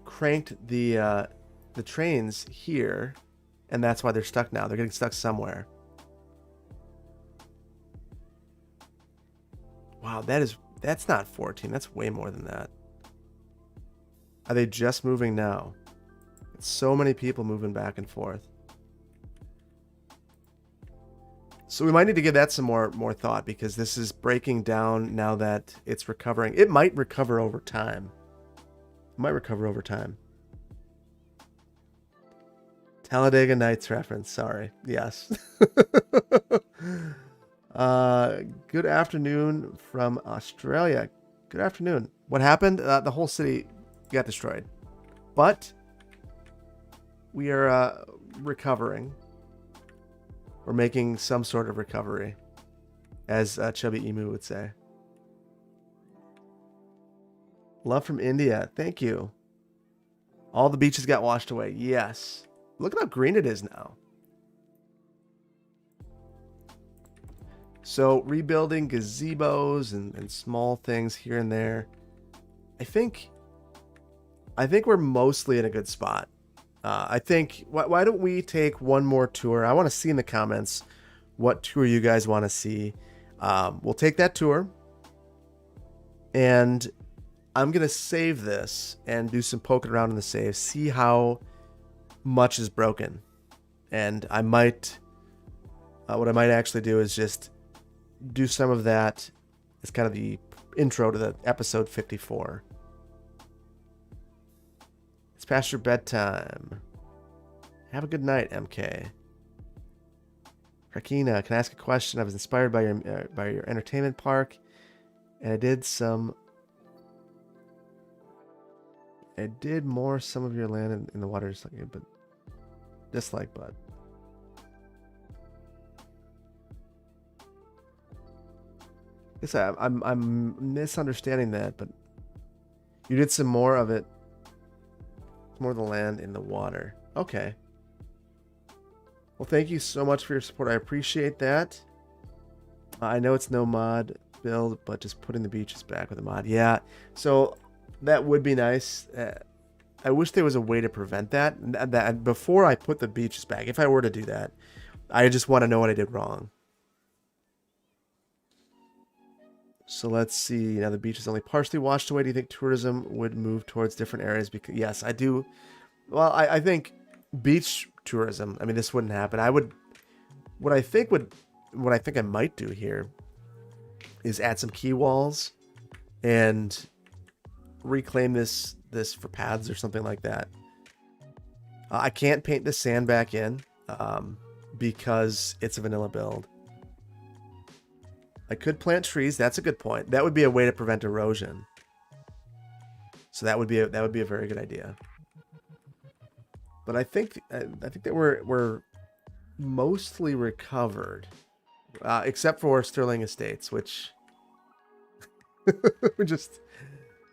cranked the trains here, and that's why they're stuck now. They're getting stuck somewhere. Wow, that's not 14. That's way more than that. Are they just moving now? It's so many people moving back and forth. So we might need to give that some more thought, because this is breaking down now that it's recovering. It might recover over time. It might recover over time. Talladega Nights reference. Sorry. Yes. Good afternoon from Australia. Good afternoon. What happened? The whole city got destroyed. But we are recovering. We're making some sort of recovery, as Chubby Emu would say. Love from India. Thank you. All the beaches got washed away. Yes. Look at how green it is now. So rebuilding gazebos and small things here and there. I think we're mostly in a good spot. I think, why don't we take one more tour? I want to see in the comments what tour you guys want to see. We'll take that tour. And I'm going to save this and do some poking around in the save. See how much is broken. And I might... what I might actually do is just do some of that as kind of the intro to the episode 54. It's past your bedtime. Have a good night, MK. Rakina, can I ask a question? I was inspired by your entertainment park, and I did some I did more some of your land in the water, but dislike, but I guess I'm misunderstanding that, but you did some more of it. More of the land in the water. Okay. Well, thank you so much for your support. I appreciate that. I know it's no mod build, but just putting the beaches back with a mod. Yeah. So that would be nice. I wish there was a way to prevent that. That before I put the beaches back, if I were to do that, I just want to know what I did wrong. So let's see. Now the beach is only partially washed away. Do you think tourism would move towards different areas? Because yes, I do. Well, I think beach tourism. I mean, this wouldn't happen. I would. What I think I might do here is add some key walls and reclaim this for paths or something like that. I can't paint the sand back in because it's a vanilla build. I could plant trees. That's a good point. That would be a way to prevent erosion. So that would be a very good idea. But I think that we're mostly recovered, except for Sterling Estates, which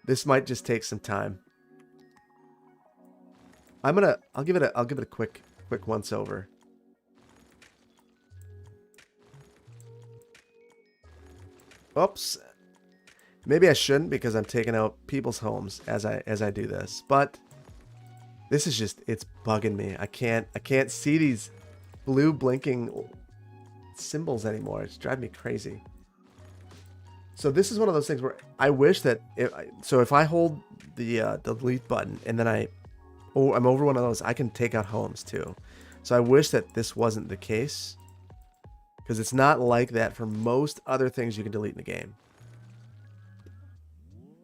this might just take some time. I'll give it a quick once over. Oops. Maybe I shouldn't because I'm taking out people's homes as I do this. But this is just, it's bugging me. I can't see these blue blinking symbols anymore. It's driving me crazy. So this is one of those things where I wish that if I hold the delete button and then I'm over one of those, I can take out homes too. So I wish that this wasn't the case, because it's not like that for most other things you can delete in the game.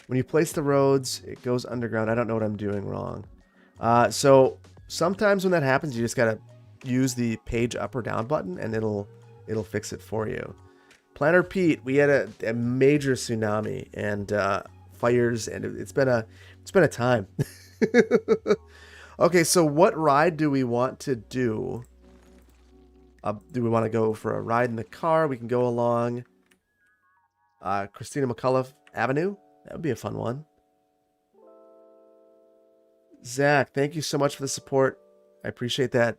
When you place the roads, it goes underground. I don't know what I'm doing wrong. So sometimes when that happens, you just gotta use the page up or down button, and it'll fix it for you. Planner Pete, we had a major tsunami and fires, and it's been a time. Okay, so what ride do we want to do? Do we want to go for a ride in the car? We can go along Christina McCullough Avenue. That would be a fun one. Zach, thank you so much for the support. I appreciate that.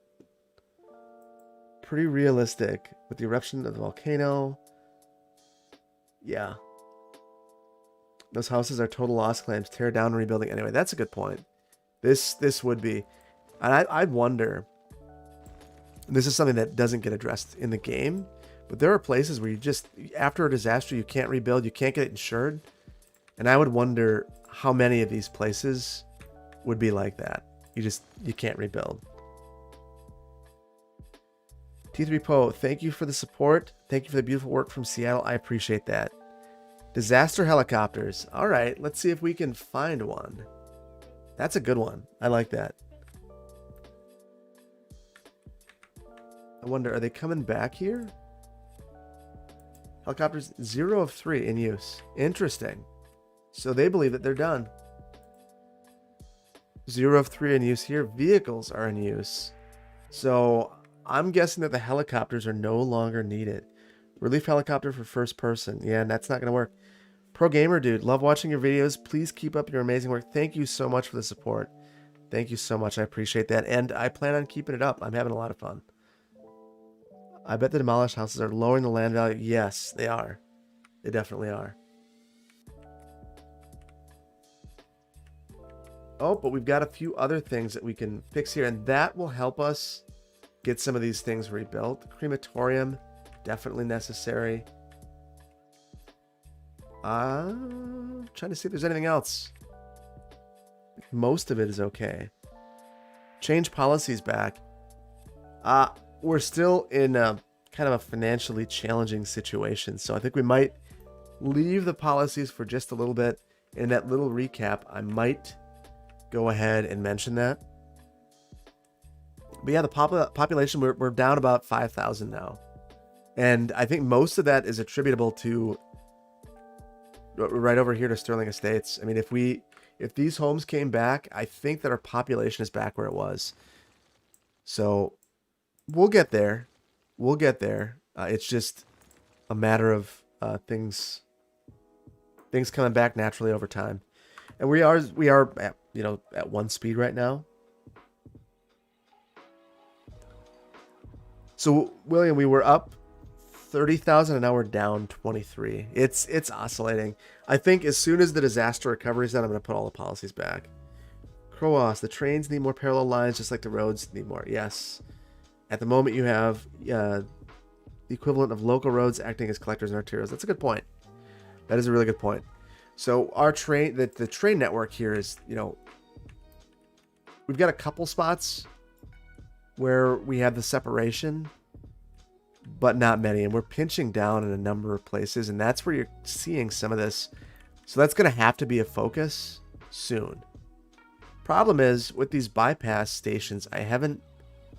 Pretty realistic with the eruption of the volcano. Yeah. Those houses are total loss claims. Tear down and rebuilding. Anyway, that's a good point. This would be. And I'd wonder. This is something that doesn't get addressed in the game, but there are places where you just, after a disaster, you can't rebuild, you can't get it insured. And I would wonder how many of these places would be like that. You can't rebuild. T3 Po, thank you for the support. Thank you for the beautiful work from Seattle. I appreciate that. Disaster helicopters. All right, let's see if we can find one. That's a good one. I like that. I wonder, are they coming back here? Helicopters 0 of 3 in use. Interesting. So they believe that they're done. 0 of 3 in use here. Vehicles are in use. So I'm guessing that the helicopters are no longer needed. Relief helicopter for first person. Yeah, and that's not going to work. Pro Gamer Dude, love watching your videos. Please keep up your amazing work. Thank you so much for the support. Thank you so much. I appreciate that. And I plan on keeping it up. I'm having a lot of fun. I bet the demolished houses are lowering the land value. Yes, they are. They definitely are. Oh, but we've got a few other things that we can fix here, and that will help us get some of these things rebuilt. Crematorium, definitely necessary. Trying to see if there's anything else. Most of it is okay. Change policies back. We're still in a kind of a financially challenging situation, so I think we might leave the policies for just a little bit. In that little recap, I might go ahead and mention that. But yeah, the population, we're down about 5,000 now. And I think most of that is attributable to right over here to Sterling Estates. I mean, if these homes came back, I think that our population is back where it was. So we'll get there. We'll get there. It's just a matter of things coming back naturally over time. And we are at, at 1 speed right now. So William, we were up 30,000 and now we're down 23. It's oscillating. I think as soon as the disaster recovery is done, I'm going to put all the policies back. Croas, the trains need more parallel lines just like the roads need more. Yes. At the moment, you have the equivalent of local roads acting as collectors and arterials. That's a good point. That is a really good point. So our train, the train network here is, you know, we've got a couple spots where we have the separation, but not many. And we're pinching down in a number of places, and that's where you're seeing some of this. So that's going to have to be a focus soon. Problem is, with these bypass stations, I haven't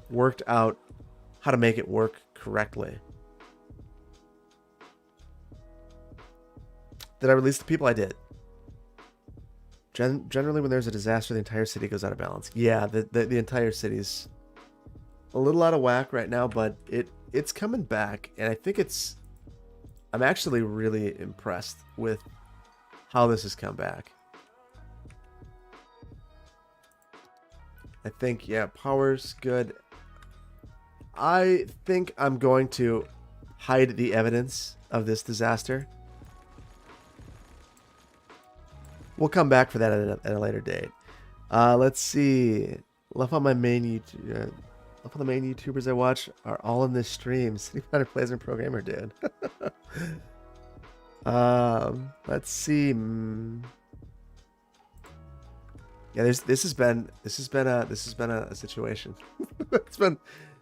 worked out how to make it work correctly. Did I release the people? I did. Generally, when there's a disaster, the entire city goes out of balance. Yeah, the entire city's a little out of whack right now, but it's coming back, and I think I'm actually really impressed with how this has come back. I think, yeah, power's good. I think I'm going to hide the evidence of this disaster. We'll come back for that at a later date. Let's see. Left on my main YouTube. Left on the main YouTubers I watch are all in this stream. City Planner Plays and Programmer, dude. Let's see. Yeah, this has been a situation. It's been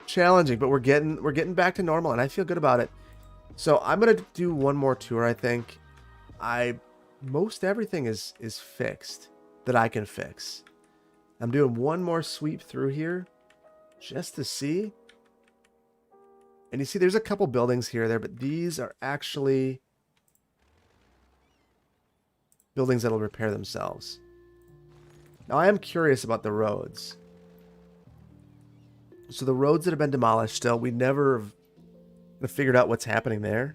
challenging, but we're getting back to normal, and I feel good about it. So I'm gonna do one more tour. I think most everything is fixed that I can fix. I'm doing one more sweep through here just to see. And you see there's a couple buildings here or there, but these are actually buildings that'll repair themselves. Now I am curious about the roads. So the roads that have been demolished still, we never have figured out what's happening there.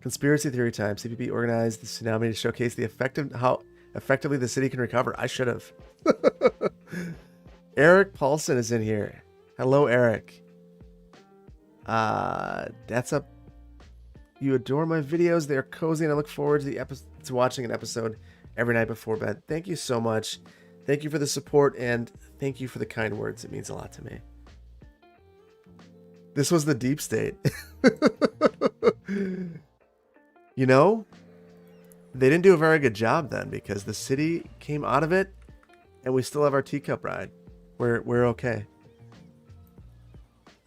Conspiracy theory time. CPP organized the tsunami to showcase how effectively the city can recover. I should have. Eric Paulson is in here. Hello, Eric. That's up. You adore my videos. They are cozy, and I look forward to watching an episode every night before bed. Thank you so much. Thank you for the support, and thank you for the kind words. It means a lot to me. This was the deep state. You know, they didn't do a very good job then, because the city came out of it and we still have our teacup ride. We're okay.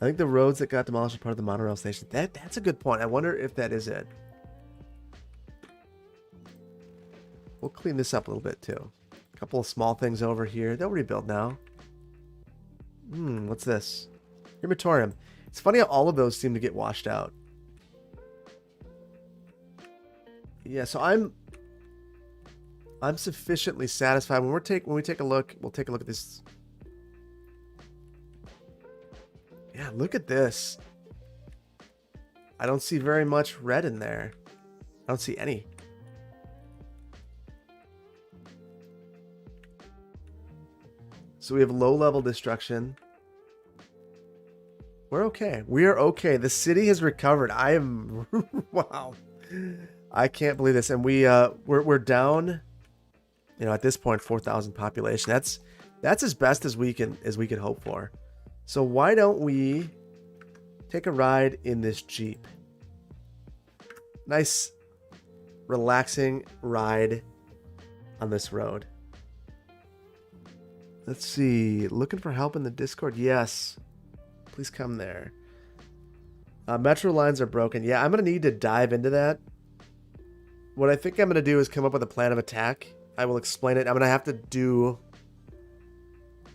I think the roads that got demolished are part of the monorail station. That's a good point. I wonder if that is it. We'll clean this up a little bit too. A couple of small things over here. They'll rebuild now. What's this? Crematorium. It's funny how all of those seem to get washed out. Yeah, so I'm sufficiently satisfied. When we take a look, we'll take a look at this. Yeah, look at this. I don't see very much red in there. I don't see any. So we have low-level destruction. We're okay. We are okay. The city has recovered. I am wow. I can't believe this. And we're down, you know, at this point 4,000 population. That's as best as we can hope for. So why don't we take a ride in this Jeep? Nice relaxing ride on this road. Let's see. Looking for help in the Discord? Yes. Please come there. Metro lines are broken. Yeah, I'm going to need to dive into that. What I think I'm going to do is come up with a plan of attack. I will explain it. I'm going to have to do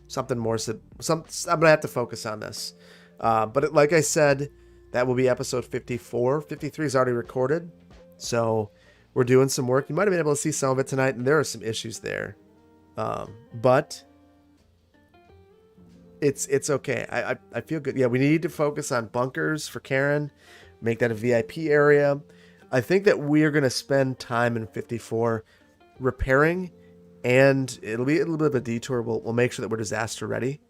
something more. I'm going to have to focus on this. But like I said, that will be episode 54. 53 is already recorded. So we're doing some work. You might have been able to see some of it tonight, and there are some issues there. But it's okay. I feel good. Yeah, we need to focus on bunkers for Karen. Make that a VIP area. I think that we are going to spend time in 54 repairing, and it'll be a little bit of a detour. We'll make sure that we're disaster ready.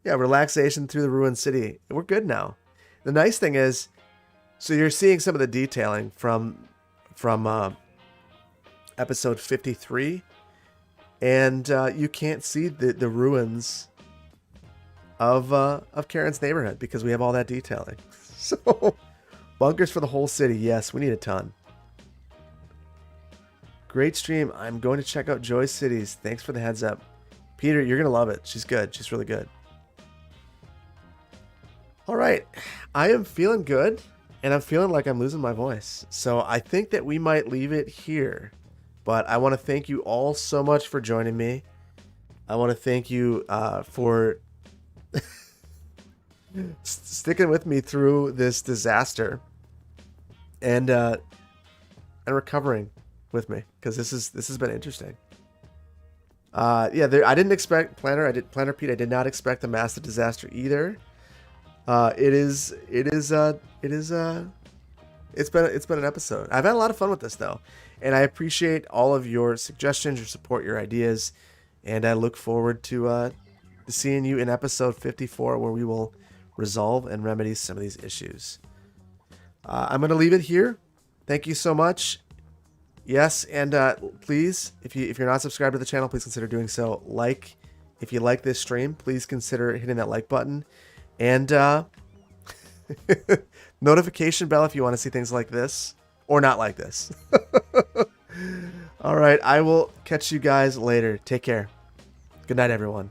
Yeah, relaxation through the ruined city. We're good now. The nice thing is, so you're seeing some of the detailing from episode 53. and you can't see the ruins of Karen's neighborhood because we have all that detailing. So bunkers for the whole city. Yes, we need a ton. Great stream. I'm going to check out Joy Cities. Thanks for the heads up. Peter, you're going to love it. She's good. She's really good. All right. I am feeling good, and I'm feeling like I'm losing my voice. So I think that we might leave it here. But I want to thank you all so much for joining me. I want to thank you for sticking with me through this disaster and recovering with me, because this has been interesting. I didn't expect Planner Pete. I did not expect a massive disaster either. It's been an episode. I've had a lot of fun with this though, and I appreciate all of your suggestions, your support, your ideas, and I look forward to seeing you in episode 54, where we will resolve and remedy some of these issues. I'm going to leave it here. Thank you so much. Yes, and please, if you're not subscribed to the channel, please consider doing so. If you like this stream, please consider hitting that like button, and notification bell if you want to see things like this or not like this. All right, I will catch you guys later. Take care. Good night, everyone.